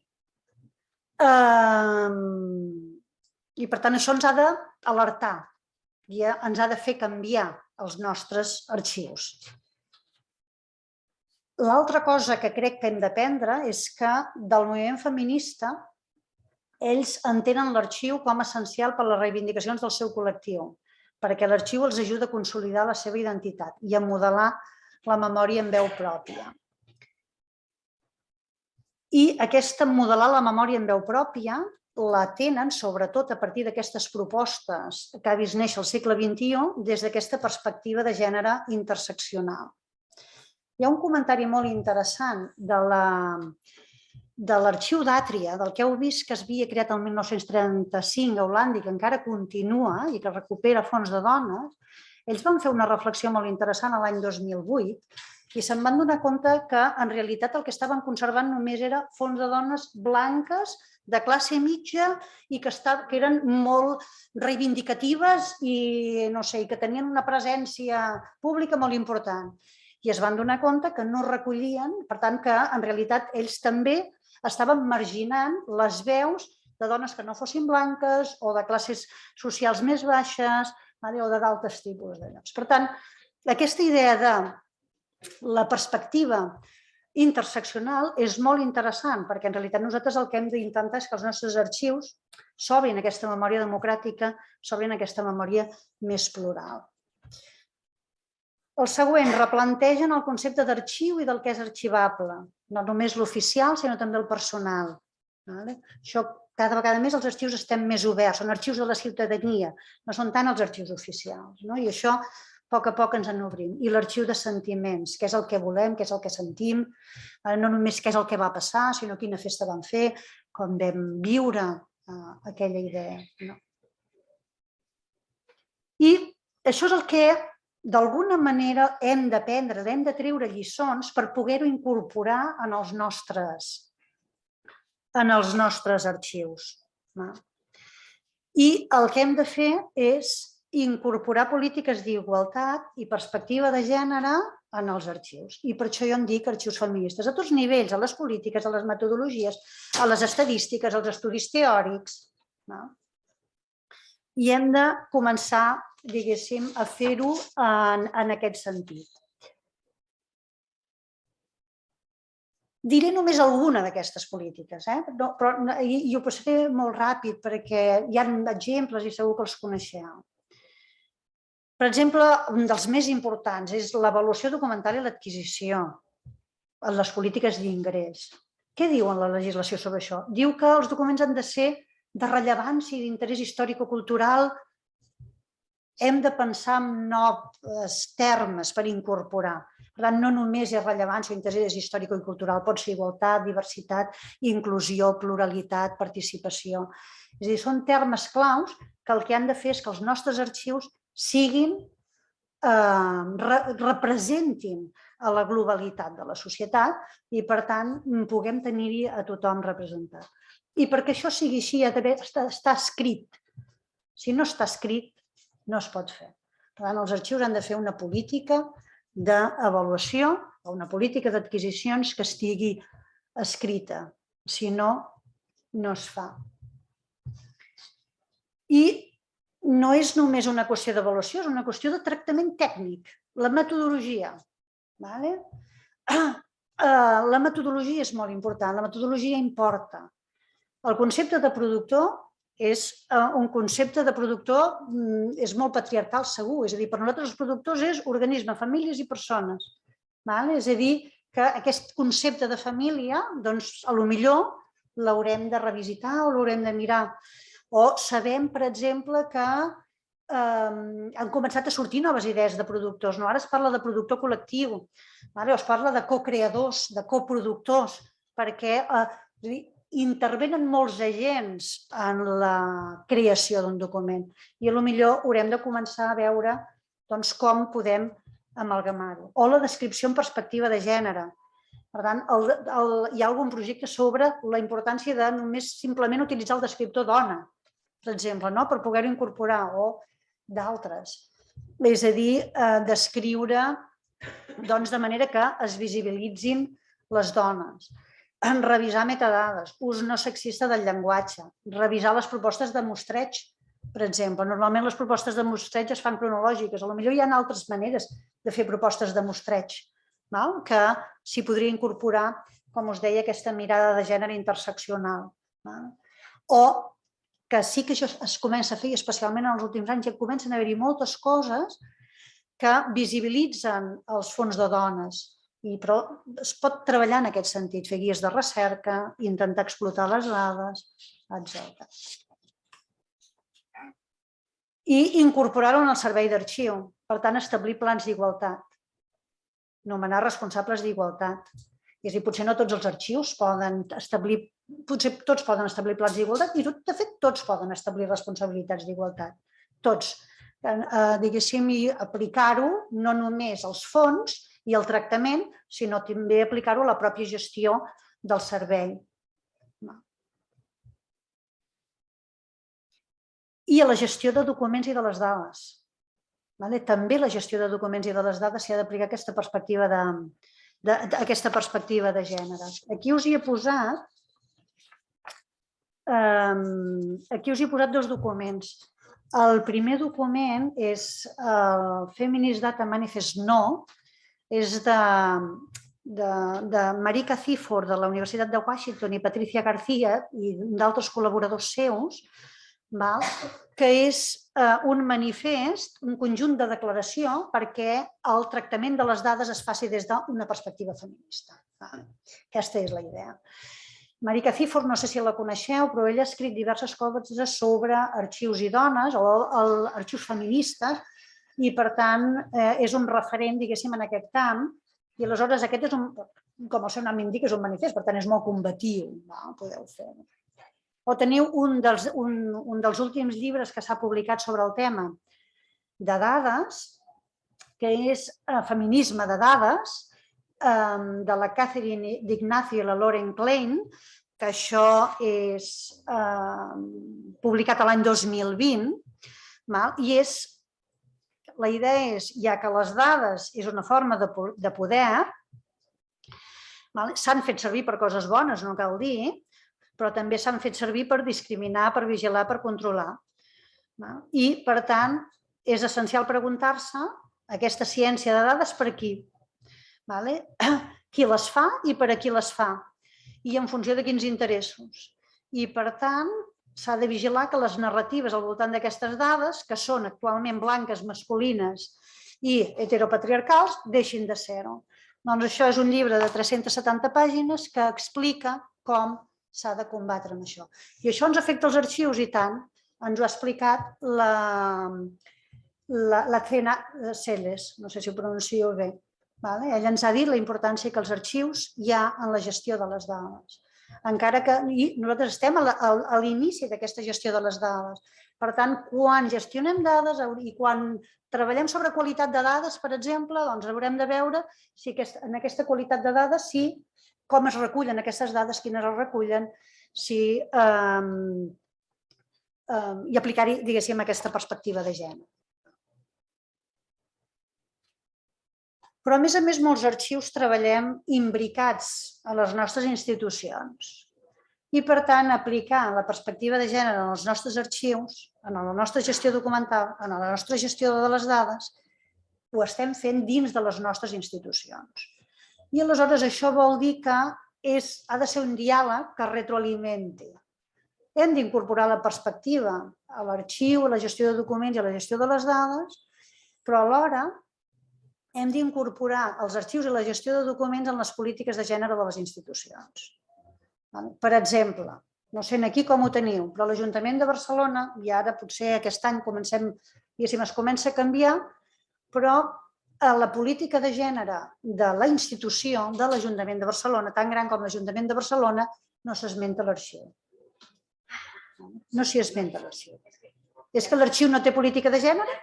per tant això ens ha d'alertar i ens ha de fer canviar els nostres arxius. L'altra cosa que crec que hem d'aprendre és que del moviment feminista ells entenen l'arxiu com a essencial per a les reivindicacions del seu col·lectiu, perquè l'arxiu els ajuda a consolidar la seva identitat i a modelar la memòria en veu pròpia. I aquesta modelar la memòria en veu pròpia la tenen, sobretot a partir d'aquestes propostes que ha vist néixer al segle XXI, des d'aquesta perspectiva de gènere interseccional. Hi ha un comentari molt interessant de l'arxiu d'Àtria, del que heu vist que es havia creat el 1935 a Holanda i que encara continua i que recupera fons de dones. Ells van fer una reflexió molt interessant l'any 2008 i se'n van donar compte que en realitat el que estaven conservant només era fons de dones blanques de classe mitja i que eren molt reivindicatives i que tenien una presència pública molt important. I es van donar compte que no recollien, per tant que en realitat ells també estaven marginant les veus de dones que no fossin blanques o de classes socials més baixes o de d'altres tipus de llocs. Per tant, aquesta idea de la perspectiva interseccional és molt interessant perquè en realitat nosaltres el que hem d'intentar és que els nostres arxius s'obrin aquesta memòria democràtica, s'obrin aquesta memòria més plural. El següent, replantegen el concepte d'arxiu i del que és arxivable. No només l'oficial, sinó també el personal. Això, cada vegada més els arxius estem més oberts, són arxius de la ciutadania, no són tant els arxius oficials. I això, a poc ens en obrim. I l'arxiu de sentiments, què és el que volem, què és el que sentim, no només què és el que va passar, sinó quina festa vam fer, com vam viure aquella idea. I això és el que, d'alguna manera, hem d'aprendre, hem de treure lliçons per poder-ho incorporar en els nostres arxius. I el que hem de fer és incorporar polítiques d'igualtat i perspectiva de gènere en els arxius. I per això jo en dic arxius feministes, a tots nivells, a les polítiques, a les metodologies, a les estadístiques, als estudis teòrics. I hem de començar, diguéssim, a fer-ho en aquest sentit. Diré només alguna d'aquestes polítiques, però ho passaré molt ràpid perquè hi ha exemples i segur que els coneixeu. Per exemple, un dels més importants és l'avaluació documental i l'adquisició en les polítiques d'ingrés. Què diu en la legislació sobre això? Diu que els documents han de ser de rellevància i d'interès històrico-cultural. Hem de pensar en nous termes per incorporar. Per tant, no només és rellevància o interès històric i cultural, pot ser igualtat, diversitat, inclusió, pluralitat, participació. És a dir, són termes claus que el que han de fer és que els nostres arxius representin a la globalitat de la societat i, per tant, puguem tenir-hi a tothom representat. I perquè això sigui així, ha d'estar escrit. Si no està escrit, no es pot fer. Per tant, els arxius han de fer una política d'avaluació o una política d'adquisicions que estigui escrita. Si no, no es fa. I no és només una qüestió d'avaluació, és una qüestió de tractament tècnic, la metodologia. La metodologia és molt important, la metodologia importa. El concepte de productor és un concepte de productor, és molt patriarcal segur, és a dir, per nosaltres els productors és organisme, famílies i persones. És a dir, que aquest concepte de família, doncs, potser l'haurem de revisitar o l'haurem de mirar. O sabem, per exemple, que han començat a sortir noves idees de productors. Ara es parla de productor col·lectiu, o es parla de cocreadors, de coproductors, perquè intervenen molts agents en la creació d'un document i potser haurem de començar a veure com podem amalgamar-ho. O la descripció en perspectiva de gènere. Per tant, hi ha algun projecte sobre la importància de només simplement utilitzar el descriptor dona, per exemple, per poder-ho incorporar, o d'altres. És a dir, descriure de manera que es visibilitzin les dones. Revisar metadades, ús no sexista del llenguatge, revisar les propostes de mostreig, per exemple. Normalment les propostes de mostreig es fan cronològiques, potser hi ha altres maneres de fer propostes de mostreig, que s'hi podria incorporar, com us deia, aquesta mirada de gènere interseccional. O que sí que això es comença a fer, i especialment en els últims anys ja comencen a haver-hi moltes coses que visibilitzen els fons de dones, però es pot treballar en aquest sentit, fer guies de recerca, intentar explotar les dades, etc. I incorporar-ho en el servei d'arxiu, per tant, establir plans d'igualtat, nomenar responsables d'igualtat. És a dir, potser no tots els arxius poden establir, potser tots poden establir plans d'igualtat i, de fet, tots poden establir responsabilitats d'igualtat. Tots. Diguéssim, i aplicar-ho no només als fons i al tractament, sinó també aplicar-ho a la pròpia gestió del servei. I a la gestió de documents i de les dades. També la gestió de documents i de les dades s'ha d'aplicar aquesta perspectiva de gènere. Aquí us hi he posat dos documents. El primer document és el Feminist Data Manifest No, és de Marika Cifor de la Universitat de Washington i Patricia García i d'altres col·laboradors seus, que és un manifest, un conjunt de declaració perquè el tractament de les dades es faci des d'una perspectiva feminista. Aquesta és la idea. Marika Cifor, no sé si la coneixeu, però ella ha escrit diverses coses sobre arxius i dones o arxius feministes i, per tant, és un referent, diguéssim, en aquest camp. I aleshores aquest és, com el seu nom indica, és un manifest, per tant, és molt combatiu. Podeu fer-ho. O teniu un dels últims llibres que s'ha publicat sobre el tema de dades, que és Feminisme de dades, de la Catherine D'Ignacio i la Lauren Klein, que això és publicat l'any 2020, i la idea és, ja que les dades és una forma de poder, s'han fet servir per coses bones, no cal dir, però també s'han fet servir per discriminar, per vigilar, per controlar. I, per tant, és essencial preguntar-se aquesta ciència de dades per qui? Qui les fa i per a qui les fa i en funció de quins interessos. I, per tant, s'ha de vigilar que les narratives al voltant d'aquestes dades, que són actualment blanques, masculines i heteropatriarcals, deixin de ser-ho. Doncs això és un llibre de 370 pàgines que explica com s'ha de combatre amb això. I això ens afecta els arxius i tant. Ens ho ha explicat la Cena Celes, no sé si ho pronuncio bé. Ella ens ha dit la importància que els arxius hi ha en la gestió de les dades. Encara que nosaltres estem a l'inici d'aquesta gestió de les dades. Per tant, quan gestionem dades i quan treballem sobre qualitat de dades, per exemple, doncs haurem de veure si en aquesta qualitat de dades, com es recullen aquestes dades, quines es recullen, i aplicar-hi, diguéssim, aquesta perspectiva de gènere. Però, a més, molts arxius treballem imbricats a les nostres institucions. I, per tant, aplicar la perspectiva de gènere en els nostres arxius, en la nostra gestió documental, en la nostra gestió de les dades, ho estem fent dins de les nostres institucions. I, aleshores, això vol dir que ha de ser un diàleg que retroalimenti. Hem d'incorporar la perspectiva a l'arxiu, a la gestió de documents i a la gestió de les dades, però alhora hem d'incorporar els arxius i la gestió de documents en les polítiques de gènere de les institucions. Per exemple, no sé aquí com ho teniu, però l'Ajuntament de Barcelona, i ara potser aquest any es comença a canviar, però la política de gènere de la institució de l'Ajuntament de Barcelona, tan gran com l'Ajuntament de Barcelona, no s'esmenta a l'arxiu. No s'hi esmenta a l'arxiu. És que l'arxiu no té política de gènere?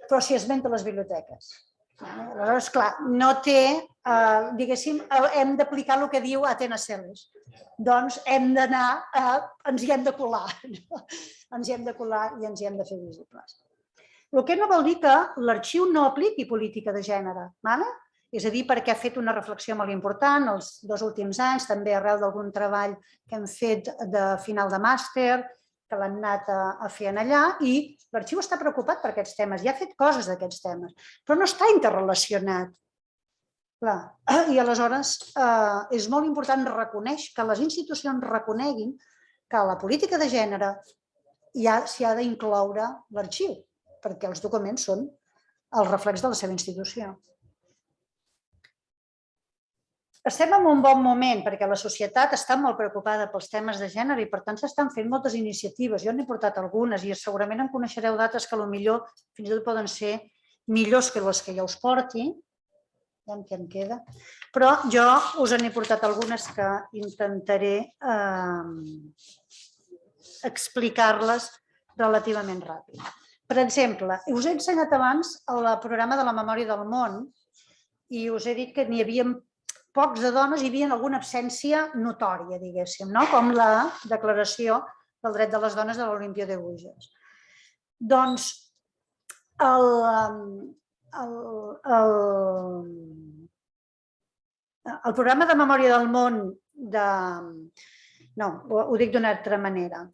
Però s'hi esmenta a les biblioteques. Aleshores, clar, no té, diguéssim, hem d'aplicar el que diu Athena Celes. Doncs hem d'anar, ens hi hem de colar. Ens hi hem de colar i ens hi hem de fer visibles. El que no vol dir que l'arxiu no apliqui política de gènere. És a dir, perquè ha fet una reflexió molt important els 2 últims anys, també arrel d'algun treball que hem fet de final de màster, que l'han anat a fer allà, i l'arxiu està preocupat per aquests temes, i ha fet coses d'aquests temes, però no està interrelacionat. I aleshores és molt important reconèixer que les institucions reconeguin que la política de gènere s'hi ha d'incloure l'arxiu, perquè els documents són el reflex de la seva institució. Estem en un bon moment perquè la societat està molt preocupada pels temes de gènere i, per tant, s'estan fent moltes iniciatives. Jo n'he portat algunes i segurament en coneixereu d'altres que potser fins i tot poden ser millors que les que ja us porti. Ja què em queda. Però jo us n'he portat algunes que intentaré explicar-les relativament ràpid. Per exemple, us he ensenyat abans el programa de la Memòria del Món i us he dit que n'hi havia pocs de dones, hi havia alguna absència notòria, diguéssim, com la Declaració del Dret de les Dones de l'Olimpia de Bruges. Doncs el programa de Memòria del Món no, ho dic d'una altra manera.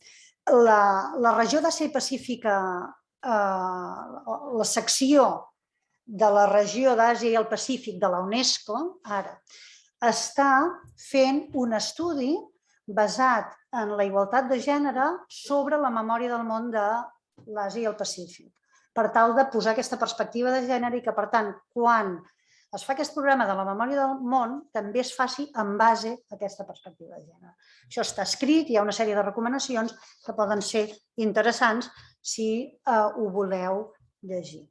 La regió d'Àsia-Pacífica, la secció de la regió d'Àsia i el Pacífic de la UNESCO, ara, està fent un estudi basat en la igualtat de gènere sobre la memòria del món de l'Àsia i el Pacífic, per tal de posar aquesta perspectiva de gènere i que, per tant, quan es fa aquest programa de la memòria del món, també es faci en base a aquesta perspectiva de gènere. Això està escrit, hi ha una sèrie de recomanacions que poden ser interessants si ho voleu llegir.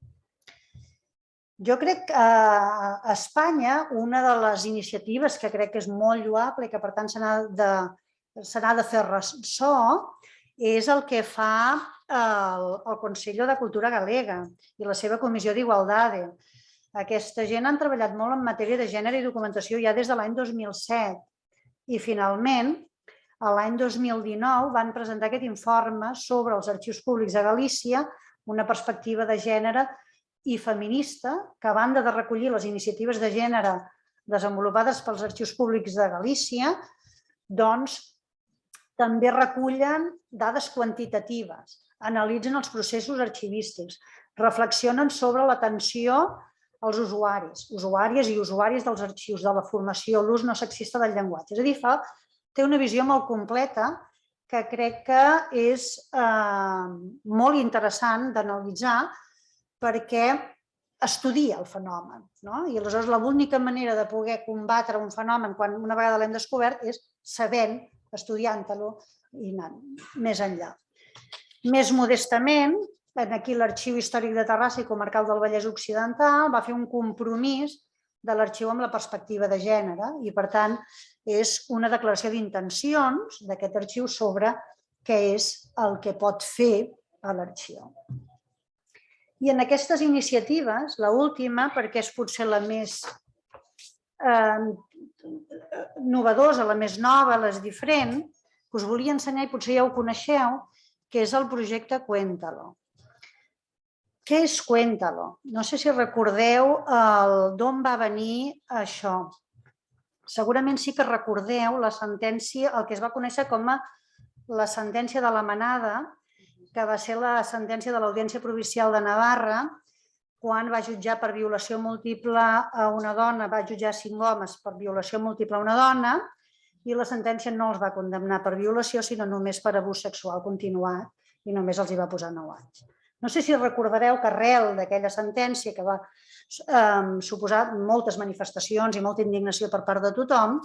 Jo crec que a Espanya una de les iniciatives que crec que és molt lloable i que, per tant, se n'ha de fer ressò és el que fa el Consello de Cultura Galega i la seva Comissió d'Igualdade. Aquesta gent han treballat molt en matèria de gènere i documentació ja des de l'any 2007 i, finalment, l'any 2019 van presentar aquest informe sobre els arxius públics de Galícia, una perspectiva de gènere i feminista, que a banda de recollir les iniciatives de gènere desenvolupades pels arxius públics de Galícia, doncs també recullen dades quantitatives, analitzen els processos arxivístics, reflexionen sobre l'atenció als usuaris, usuàries i usuaris dels arxius, de la formació, l'ús no sexista del llenguatge. És a dir, té una visió molt completa que crec que és molt interessant d'analitzar perquè estudia el fenomen. I aleshores l'única manera de poder combatre un fenomen quan una vegada l'hem descobert és sabent, estudiant-lo i anant més enllà. Més modestament, aquí l'Arxiu Històric de Terrassa i Comarcal del Vallès Occidental va fer un compromís de l'arxiu amb la perspectiva de gènere i, per tant, és una declaració d'intencions d'aquest arxiu sobre què és el que pot fer a l'arxiu. I en aquestes iniciatives, l'última, perquè és potser la més novedosa, la més nova, la més diferent, us volia ensenyar, i potser ja ho coneixeu, que és el projecte Cuéntalo. Què és Cuéntalo? No sé si recordeu d'on va venir això. Segurament sí que recordeu la sentència, el que es va conèixer com a la sentència de la Manada, que va ser la sentència de l'Audiència Provincial de Navarra, quan va jutjar per violació múltiple a una dona, va jutjar 5 homes per violació múltiple a una dona, i la sentència no els va condemnar per violació, sinó només per abús sexual continuat, i només els hi va posar 9 anys. No sé si recordareu que arrel d'aquella sentència, que va suposar moltes manifestacions i molta indignació per part de tothom,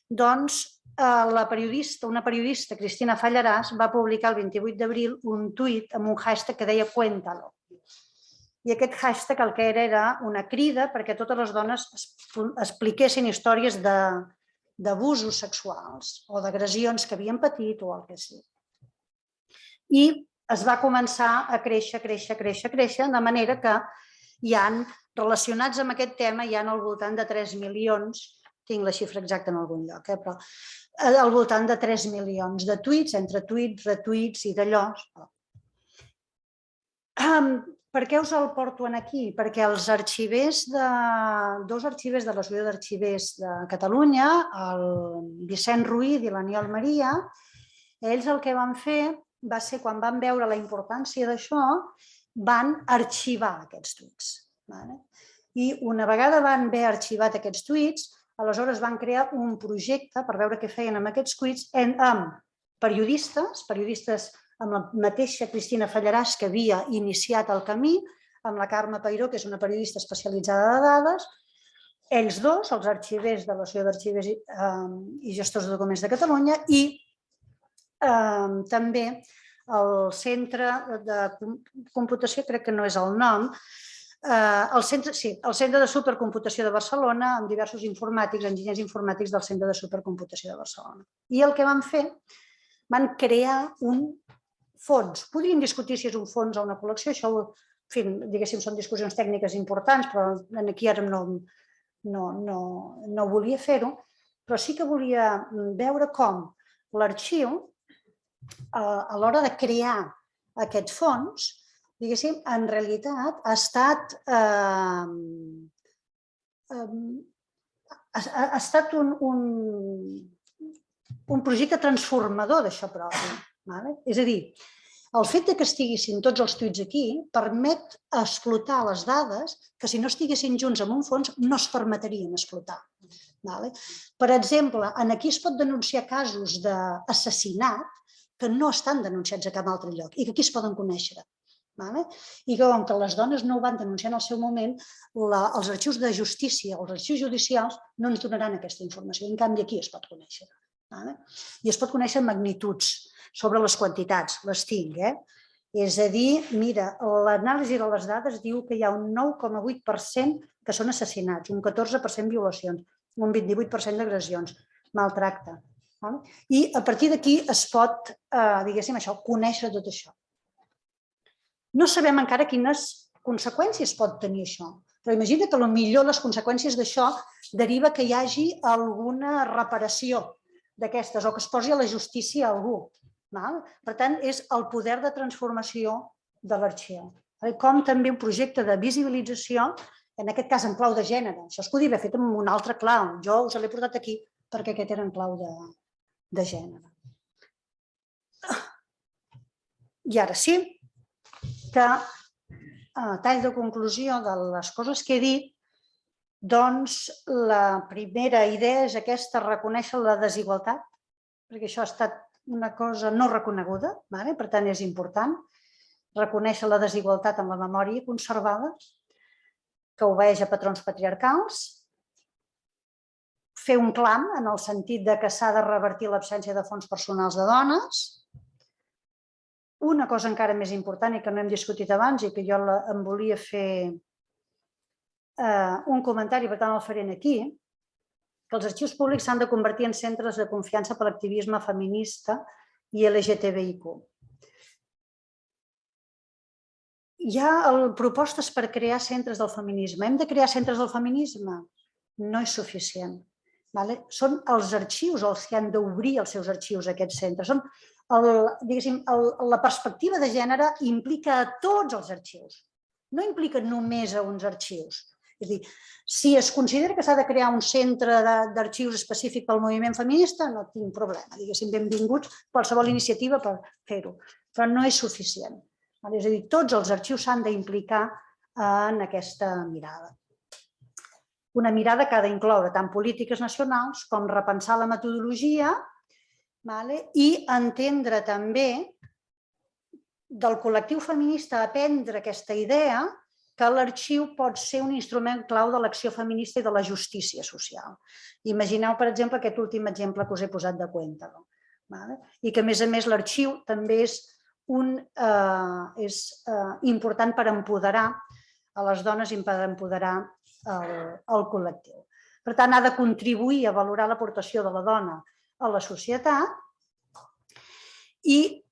doncs una periodista, Cristina Fallarás, va publicar el 28 d'abril un tuit amb un hashtag que deia Cuéntalo. I aquest hashtag el que era una crida perquè totes les dones expliquessin històries d'abusos sexuals o d'agressions que havien patit o el que sigui. I es va començar a créixer, de manera que hi ha, relacionats amb aquest tema, hi ha al voltant de 3 milions, tinc la xifra exacta en algun lloc, però al voltant de 3 milions de tuits, entre tuits, retuits i d'allò. Per què us el porto aquí? Perquè els arxivers, dos arxivers de l'Associació d'Arxivers de Catalunya, el Vicent Ruiz i l'Aniol Maria, ells el que van fer va ser, quan van veure la importància d'això, van arxivar aquests tuits. I una vegada van haver arxivat aquests tuits, aleshores van crear un projecte per veure què feien amb aquests tuits amb periodistes amb la mateixa Cristina Fallarás, que havia iniciat el camí, amb la Carme Peiró, que és una periodista especialitzada de dades, ells dos, els arxivers de l'Associació d'Arxivers i Gestors de Documents de Catalunya, i també el Centre de Computació, crec que no és el nom, el Centre de Supercomputació de Barcelona, amb diversos informàtics, enginyers informàtics del Centre de Supercomputació de Barcelona. I el que van fer, van crear un fons. Podríem discutir si és un fons o una col·lecció, això, en fi, diguéssim, són discussions tècniques importants, però aquí ara no volia fer-ho, però sí que volia veure com l'arxiu, a l'hora de crear aquest fons, diguéssim, en realitat ha estat un projecte transformador d'això propi. És a dir, el fet que estiguessin tots els tuits aquí permet explotar les dades que si no estiguessin junts en un fons no es permetrien explotar. Per exemple, aquí es pot denunciar casos d'assassinat que no estan denunciats a cap altre lloc i que aquí es poden conèixer. I com que les dones no ho van denunciar en el seu moment, els arxius de justícia o els arxius judicials no ens donaran aquesta informació. En canvi, aquí es pot conèixer. I es pot conèixer magnituds sobre les quantitats, les tinc. És a dir, mira, l'anàlisi de les dades diu que hi ha un 9,8% que són assassinats, un 14% violacions, un 28% d'agressions, maltracte. I a partir d'aquí es pot, diguéssim, conèixer tot això. No sabem encara quines conseqüències pot tenir això, però imagina que potser les conseqüències d'això deriva que hi hagi alguna reparació d'aquestes o que es posi a la justícia a algú. Per tant, és el poder de transformació de l'arxiu. Com també un projecte de visibilització, en aquest cas en clau de gènere. Això es podria haver fet amb un altre clau. Jo us l'he portat aquí perquè aquest era en clau de gènere. I ara sí, que a tall de conclusió de les coses que he dit, doncs la primera idea és aquesta, reconèixer la desigualtat, perquè això ha estat una cosa no reconeguda, per tant és important, reconèixer la desigualtat en la memòria conservada, que obeeix a patrons patriarcals, fer un clam en el sentit que s'ha de revertir l'absència de fons personals de dones. Una cosa encara més important i que no hem discutit abans i que jo em volia fer un comentari, per tant el faré aquí, que els arxius públics s'han de convertir en centres de confiança per l'activisme feminista i LGTBIQ. Hi ha propostes per crear centres del feminisme. Hem de crear centres del feminisme? No és suficient. Són els arxius els que han d'obrir els seus arxius a aquests centres. La perspectiva de gènere implica a tots els arxius, no implica només a uns arxius. És a dir, si es considera que s'ha de crear un centre d'arxius específic pel moviment feminista, no tinc problema. Diguéssim, benvinguts qualsevol iniciativa per fer-ho, però no és suficient. És a dir, tots els arxius s'han d'implicar en aquesta mirada. Una mirada que ha d'incloure tant polítiques nacionals com repensar la metodologia i entendre també del col·lectiu feminista aprendre aquesta idea que l'arxiu pot ser un instrument clau de l'acció feminista i de la justícia social. Imagineu, per exemple, aquest últim exemple que us he posat de Cuéntalo. I que, a més, l'arxiu també és important per empoderar a les dones i per empoderar el col·lectiu. Per tant, ha de contribuir a valorar l'aportació de la dona a la societat i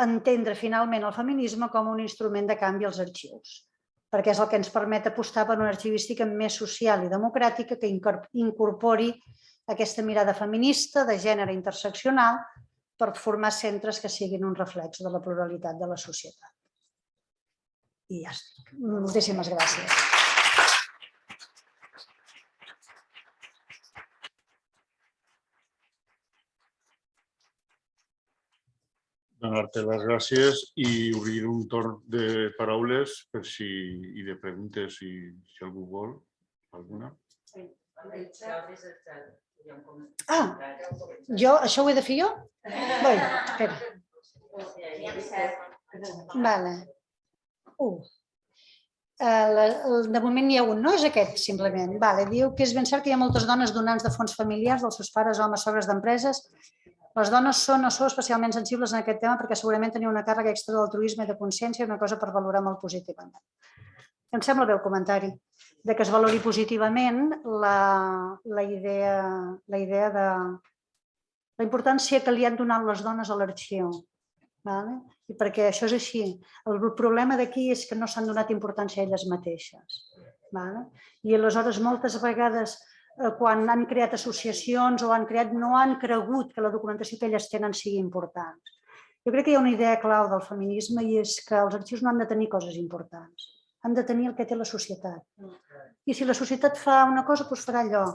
entendre finalment el feminisme com un instrument de canvi als arxius, perquè és el que ens permet apostar per una arxivística més social i democràtica que incorpori aquesta mirada feminista de gènere interseccional per formar centres que siguin un reflex de la pluralitat de la societat. I ja estic. Moltíssimes gràcies. Donar-te les gràcies i obrir un torn de paraules i de preguntes si algú vol alguna. Això ho he de fer jo? Bé, espera. De moment n'hi ha un, no és aquest, simplement. Diu que és ben cert que hi ha moltes dones donants de fons familiars dels seus pares, homes, sogres d'empreses. Les dones són o sou especialment sensibles en aquest tema perquè segurament teniu una càrrega extra d'altruisme i de consciència i una cosa per valorar molt positivament. Em sembla bé el comentari de que es valori positivament la idea de la importància que li han donat les dones a l'arxiu. I perquè això és així. El problema d'aquí és que no s'han donat importància a elles mateixes. I aleshores moltes vegades quan han creat associacions o no han cregut que la documentació que elles tenen sigui important. Jo crec que hi ha una idea clau del feminisme i és que els arxius no han de tenir coses importants, han de tenir el que té la societat. I si la societat fa una cosa, doncs farà allò.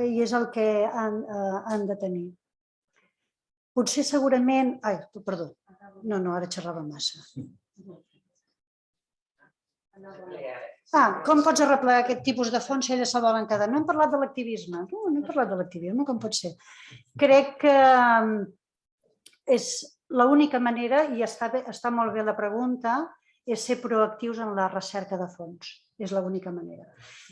I és el que han de tenir. Potser segurament... Ai, perdó. No, ara xerrava massa. Com pots arreplegar aquest tipus de fons si elles se'l volen quedar? No hem parlat de l'activisme. No hem parlat de l'activisme, com pot ser? Crec que és l'única manera, i està molt bé la pregunta, és ser proactius en la recerca de fons. És l'única manera.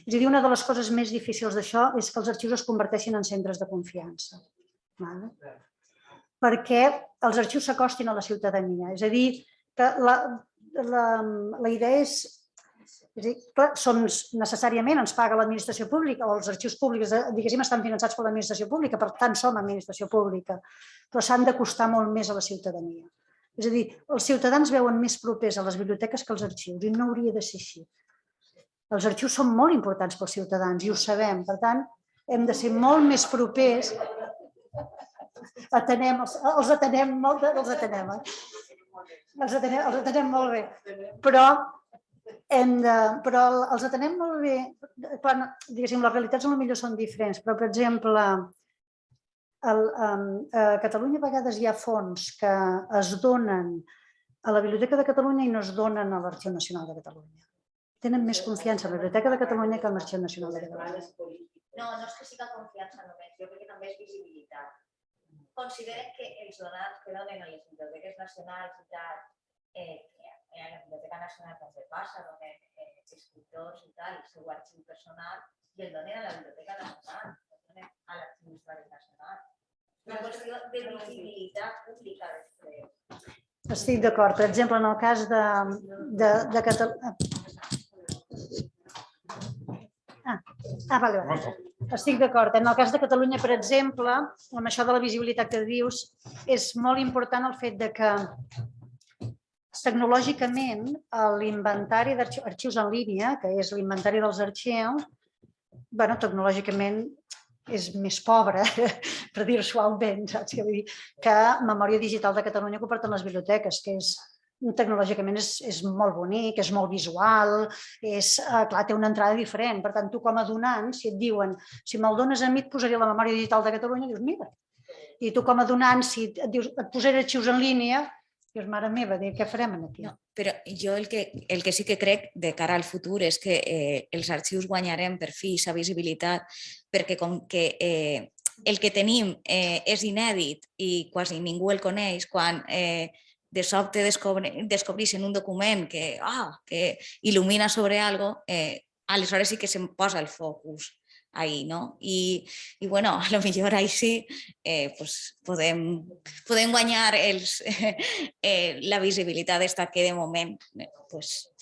És a dir, una de les coses més difícils d'això és que els arxius es converteixin en centres de confiança. Perquè els arxius s'acostin a la ciutadania. És a dir, que la idea és necessàriament ens paga l'administració pública o els arxius públics, diguéssim, estan finançats per l'administració pública, per tant som administració pública, però s'han d'acostar molt més a la ciutadania. És a dir, els ciutadans veuen més propers a les biblioteques que els arxius i no hauria de ser així. Els arxius són molt importants pels ciutadans i ho sabem, per tant, hem de ser molt més propers. Els atenem molt bé, però els atenem molt bé quan, diguéssim, les realitats potser són diferents, però, per exemple, a Catalunya a vegades hi ha fons que es donen a la Biblioteca de Catalunya i no es donen a l'Arxiu Nacional de Catalunya. Tenen més confiança a la Biblioteca de Catalunya que a l'Arxiu Nacional de Catalunya. No és que siga confiança només, jo crec que també és visibilitat. Consideren que els donants que donen a les biblioteques nacionals i tal, a la Biblioteca Nacional també passa, donen escriptors i tal, el seu arxiu personal, i el donen a la Biblioteca Nacional, el donen a l'Arxiu Històric Nacional. Una qüestió de visibilitat pública després. Estic d'acord. Per exemple, en el cas de Catalunya... Estic d'acord. En el cas de Catalunya, per exemple, amb això de la visibilitat que dius, és molt important el fet que tecnològicament l'inventari d'arxius en línia, que és l'inventari dels arxius, tecnològicament és més pobre, per dir-ho suaument, saps què vull dir? Que Memòria Digital de Catalunya que ho porten les biblioteques, que tecnològicament és molt bonic, és molt visual, clar, té una entrada diferent. Per tant, tu com a donant, si et diuen, si me'l dones a mi et posaré la Memòria Digital de Catalunya, dius, mira. I tu com a donant, si et posaré arxius en línia, dius, mare meva, què farem aquí? No, però jo el que sí que crec de cara al futur és que els arxius guanyarem per fi aquesta visibilitat, perquè com que el que tenim és inèdit i quasi ningú el coneix, quan de sobte descobreixen un document que il·lumina sobre alguna cosa, aleshores sí que se'm posa el focus ahí, no? I bueno, a lo millor ahí sí podem guanyar la visibilitat d'esta que de moment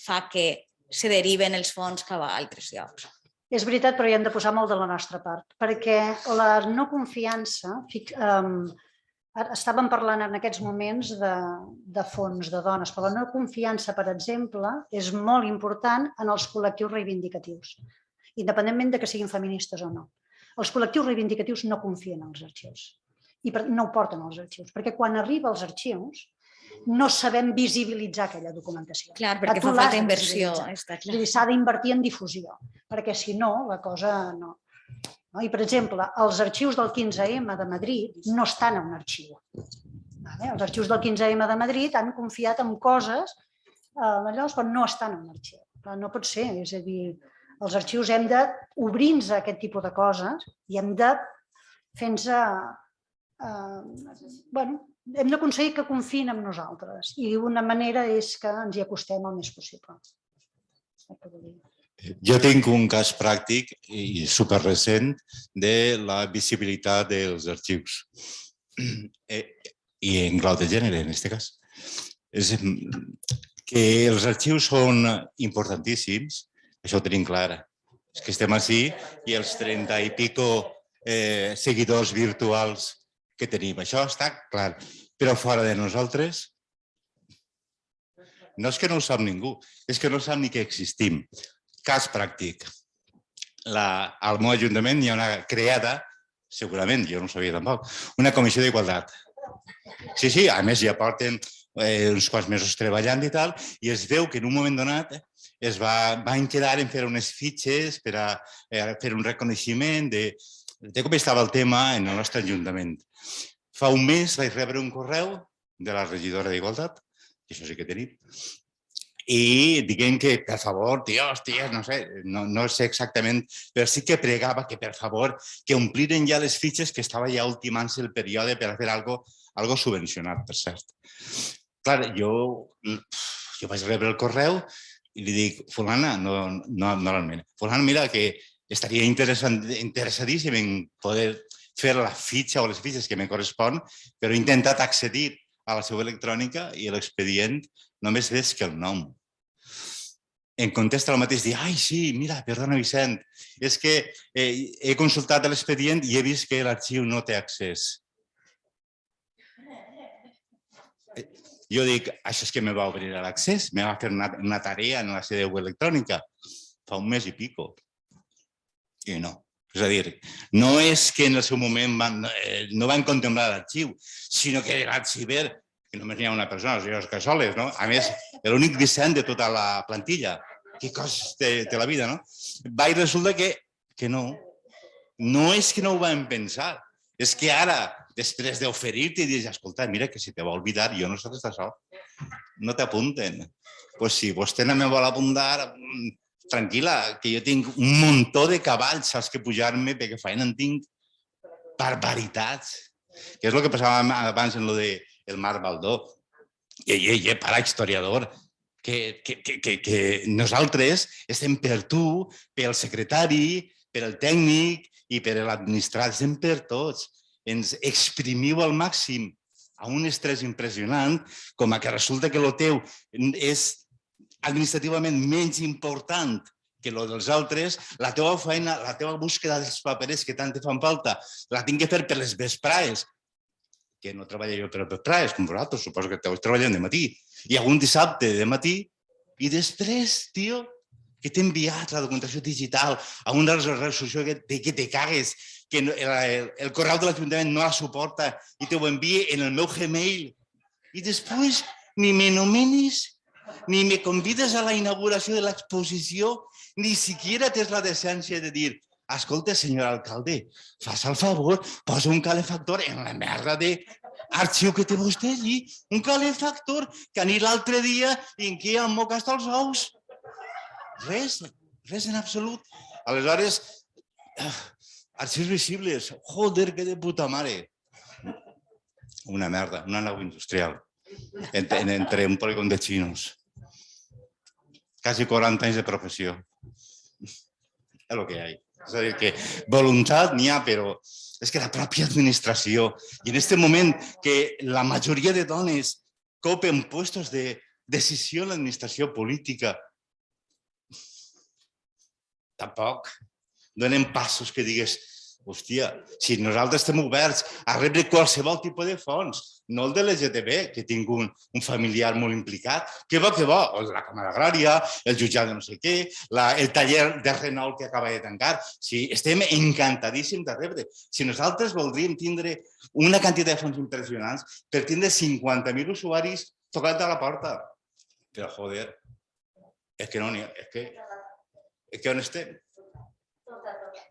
fa que se deriven els fons cap a altres llocs. És veritat, però hi hem de posar molt de la nostra part, perquè la no confiança... Estàvem parlant en aquests moments de fons de dones, però la no confiança, per exemple, és molt important en els col·lectius reivindicatius, independentment de que siguin feministes o no. Els col·lectius reivindicatius no confien en els arxius i no ho porten als arxius, perquè quan arriba als arxius no sabem visibilitzar aquella documentació. Clar, perquè fa falta inversió, està clar. S'ha d'invertir en difusió, perquè si no, la cosa no... I, per exemple, els arxius del 15M de Madrid no estan en un arxiu. Els arxius del 15M de Madrid han confiat en coses, però no estan en un arxiu. No pot ser, és a dir, els arxius hem d'obrir-nos a aquest tipus de coses i hem de fer-nos... Hem d'aconseguir que confiïn en nosaltres i una manera és que ens hi acostem el més possible. Jo tinc un cas pràctic i superrecent de la visibilitat dels arxius i en clau de gènere, en aquest cas. És que els arxius són importantíssims, això ho tenim clar. És que estem així i els 30 i pico seguidors virtuals que tenim, això està clar. Però fora de nosaltres, no és que no ho sap ningú, és que no sap ni que existim. Cas pràctic. Al meu ajuntament hi ha una creada, segurament, jo no ho sabia tampoc, una comissió d'igualtat. Sí, a més ja porten uns quants mesos treballant i tal, i es veu que en un moment donat es van quedar en fer unes fitxes per a fer un reconeixement de com estava el tema en el nostre ajuntament. Fa un mes vaig rebre un correu de la regidora d'Igualtat, que això sí que tenim, I diguem que, per favor, tios, no sé, no sé exactament, però sí que pregava que, per favor, que ompliren ja les fitxes, que estava ja ultimant-se el període per a fer algo subvencionat, per cert. Clar, jo vaig rebre el correu i li dic, fulana, normalment, fulana, mira, que estaria interessadíssim en poder fer la fitxa o les fitxes que me correspon, però he intentat accedir a la seva electrònica i l'expedient només veig que el nom. Em contesta el mateix dia, ai, sí, mira, perdona, Vicent, és que he consultat l'expedient i he vist que l'arxiu no té accés. Jo dic, això és que me va obrir l'accés, me va fer una tarea en la seva web electrònica fa un mes i pico. I no. És a dir, no és que en el seu moment no van contemplar l'arxiu, sinó que l'arxiver, que només n'hi ha una persona, els senyors Cassoles, no? A més, l'únic Vicent de tota la plantilla. Que coses té la vida, no? Va i resulta que no. No és que no ho vam pensar, és que ara, després d'oferir-te i dir, escolta, mira, que si te va oblidar, jo no sé res d'això. No t'apunten. Doncs si vostè no me vol apuntar, tranquil·la, que jo tinc un muntó de cavalls als que pujar-me perquè feina en tinc barbaritats. Que és el que passava abans en lo del Marc Baldó. Para, historiador, que nosaltres estem per tu, pel secretari, per el tècnic i per l'administrat, estem per tots. Ens exprimiu al màxim a un estrès impressionant, com que resulta que el teu és administrativament menys important que el dels altres, la teva feina, la teva búsqueda dels paperers que tant te fan falta, la tinc que fer per les vesprades, que no treballo jo per les vesprades, com vosaltres, suposo que esteu treballant de matí, i algun dissabte de matí, i després, tio, que t'he enviat la documentació digital a una resolució que te cagues, que el correu de l'Ajuntament no la suporta i te ho envia en el meu Gmail, i després ni me nomenis, ni me convides a la inauguració de l'exposició, ni siquiera tens la decència de dir, escolta, senyor alcalde, fas el favor, posa un calefactor en la merda d'arxiu que té vostè allí, un calefactor que anirà l'altre dia i en què han mocat els ous. Res en absolut. Aleshores, arxius visibles, joder, que de puta mare. Una merda, una nau industrial entre un polígon de xinos. Quasi 40 anys de professió. És el que hi ha. És a dir, que voluntat n'hi ha, però és que la pròpia administració, i en aquest moment que la majoria de dones copen puestos de decisió en l'administració política, tampoc donen passos que digues, hòstia, si nosaltres estem oberts a rebre qualsevol tipus de fons, no el de l'LGTB, que tinc un familiar molt implicat, que bo, la Càmera Agrària, el jutjat de no sé què, el taller de Renault que acaba de tancar, si estem encantadíssims de rebre. Si nosaltres voldríem tindre una quantitat de fons impressionants per tindre 50.000 usuaris tocant a la porta. Però, joder, és que no n'hi ha, és que on estem?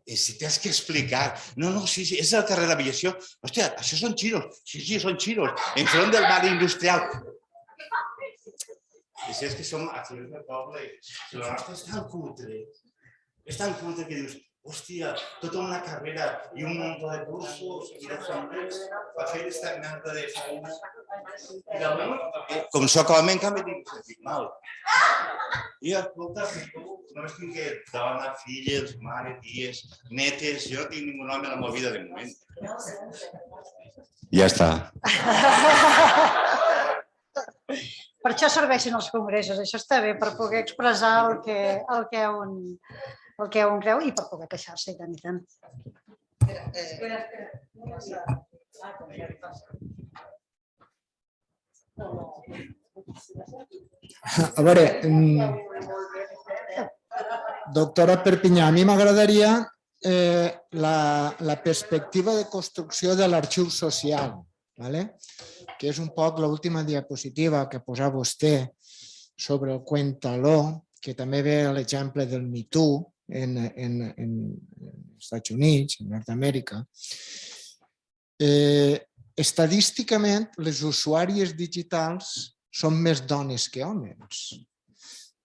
I si t'has que explicar, no, sí, és el carrer de l'aviació, hòstia, això són xinos, sí, són xinos, enfront del bar industrial. I si és que som aquí del poble, si el nostre és tan cutre que dius, hòstia, tota una carrera i un munt de cursos i de famílies per fer aquesta merda de feina. Com soc home, en canvi, dic mal. I escolta, només tinc que dona, filles, mare, ties, netes, jo no tinc ningú home a la meva vida de moment. Ja està. Per això serveixen els congressos, això està bé, per poder expressar el que un creu i per poder queixar-se, i tant, i tant. A veure, doctora Perpinyà, a mi m'agradaria la perspectiva de construcció de l'arxiu social, que és un poc l'última diapositiva que posava vostè sobre el Cuéntalo, que també ve l'exemple del Me Too en Estats Units, en Nord-Amèrica. Estadísticament, les usuàries digitals són més dones que homes.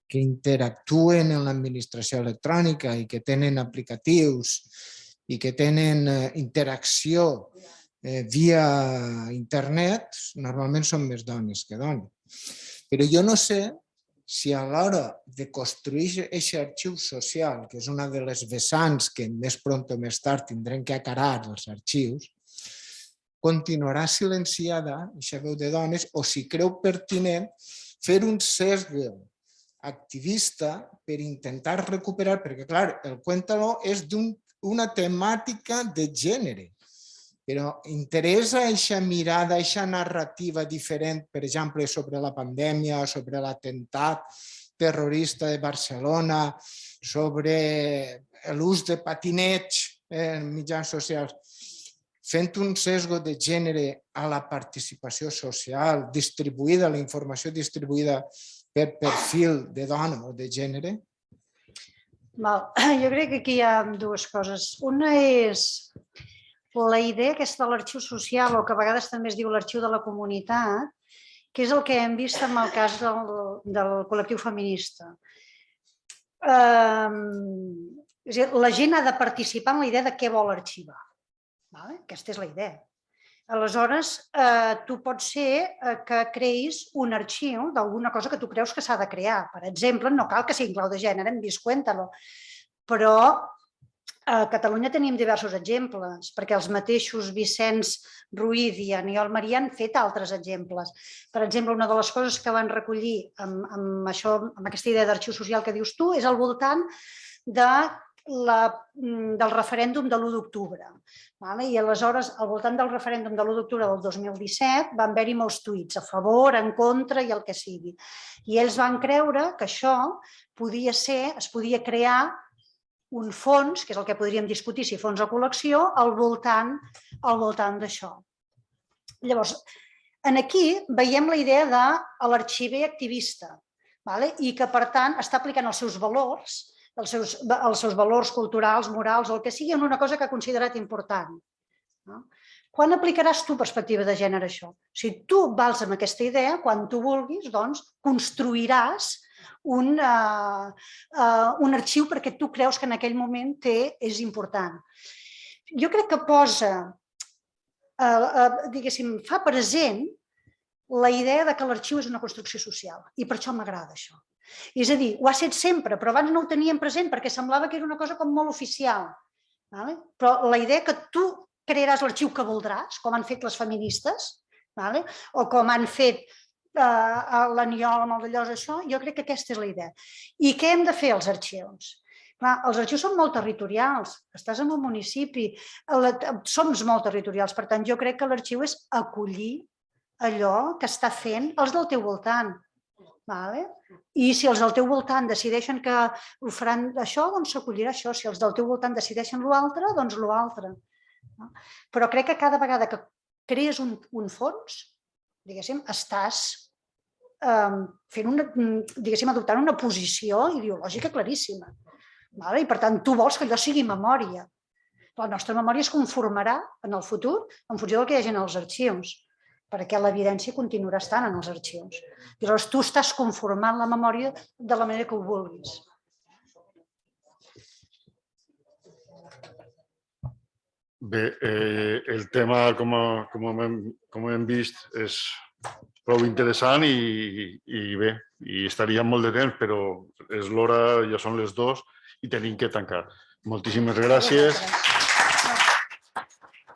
que interactuen en l'administració electrònica i que tenen aplicatius i que tenen interacció via internet, normalment són més dones que dones. Però jo no sé si a l'hora de construir aquest arxiu social, que és una de les vessants que més pront o més tard tindrem que acarar els arxius, continuarà silenciada aquesta veu de dones o si creu pertinent fer un sesgo activista per intentar recuperar, perquè clar, el Cuéntalo és d'una temàtica de gènere, però interessa aquesta mirada, aquesta narrativa diferent, per exemple, sobre la pandèmia, sobre l'atemptat terrorista de Barcelona, sobre l'ús de patinets en mitjans socials, fent un sesgo de gènere a la participació social, distribuïda, la informació distribuïda per perfil de dona o de gènere? Jo crec que aquí hi ha dues coses. Una és la idea aquesta de l'arxiu social, o que a vegades també es diu l'arxiu de la comunitat, que és el que hem vist en el cas del col·lectiu feminista. La gent ha de participar en la idea de què vol arxivar. Aquesta és la idea. Aleshores, tu pot ser que creïs un arxiu d'alguna cosa que tu creus que s'ha de crear. Per exemple, no cal que sigui clau de gènere, hem vist Cuéntalo, però a Catalunya tenim diversos exemples, perquè els mateixos Vicenç Ruiz i Aniol Maria han fet altres exemples. Per exemple, una de les coses que van recollir amb aquesta idea d'arxiu social que dius tu és al voltant del referèndum de l'1 d'octubre. I aleshores, al voltant del referèndum de l'1 d'octubre del 2017, van haver-hi molts tuits a favor, en contra i el que sigui. I ells van creure que això es podia crear un fons, que és el que podríem discutir, si fons o col·lecció, al voltant d'això. Llavors, aquí veiem la idea de l'arxiver activista i que, per tant, està aplicant els seus valors, els seus valors culturals, morals o el que sigui, en una cosa que ha considerat important. Quan aplicaràs tu perspectiva de gènere a això? Si tu vals amb aquesta idea, quan tu vulguis, doncs, construiràs un arxiu perquè tu creus que en aquell moment és important. Jo crec que posa, diguéssim, fa present la idea que l'arxiu és una construcció social i per això m'agrada això. És a dir, ho ha set sempre, però abans no ho teníem present perquè semblava que era una cosa com molt oficial. Però la idea que tu crearàs l'arxiu que voldràs, com han fet les feministes, o com han fet l'Aniol amb el d'allò, això, jo crec que aquesta és la idea. I què hem de fer als arxius? Els arxius són molt territorials, estàs en un municipi, som molt territorials, per tant, jo crec que l'arxiu és acollir allò que està fent els del teu voltant. I si els del teu voltant decideixen que ho faran això, doncs s'acollirà això. Si els del teu voltant decideixen l'altre, doncs l'altre. Però crec que cada vegada que crees un fons, diguéssim, estàs adoptant una posició ideològica claríssima. I per tant, tu vols que allò sigui memòria. La nostra memòria es conformarà en el futur en funció del que hi hagi en els arxius, perquè l'evidència continuarà estant en els arxius. I llavors tu estàs conformant la memòria de la manera que ho vulguis. Bé, el tema, com hem vist, és prou interessant i bé, i estaríem molt de temps, però és l'hora, ja són les 2 i tenim que tancar. Moltíssimes gràcies.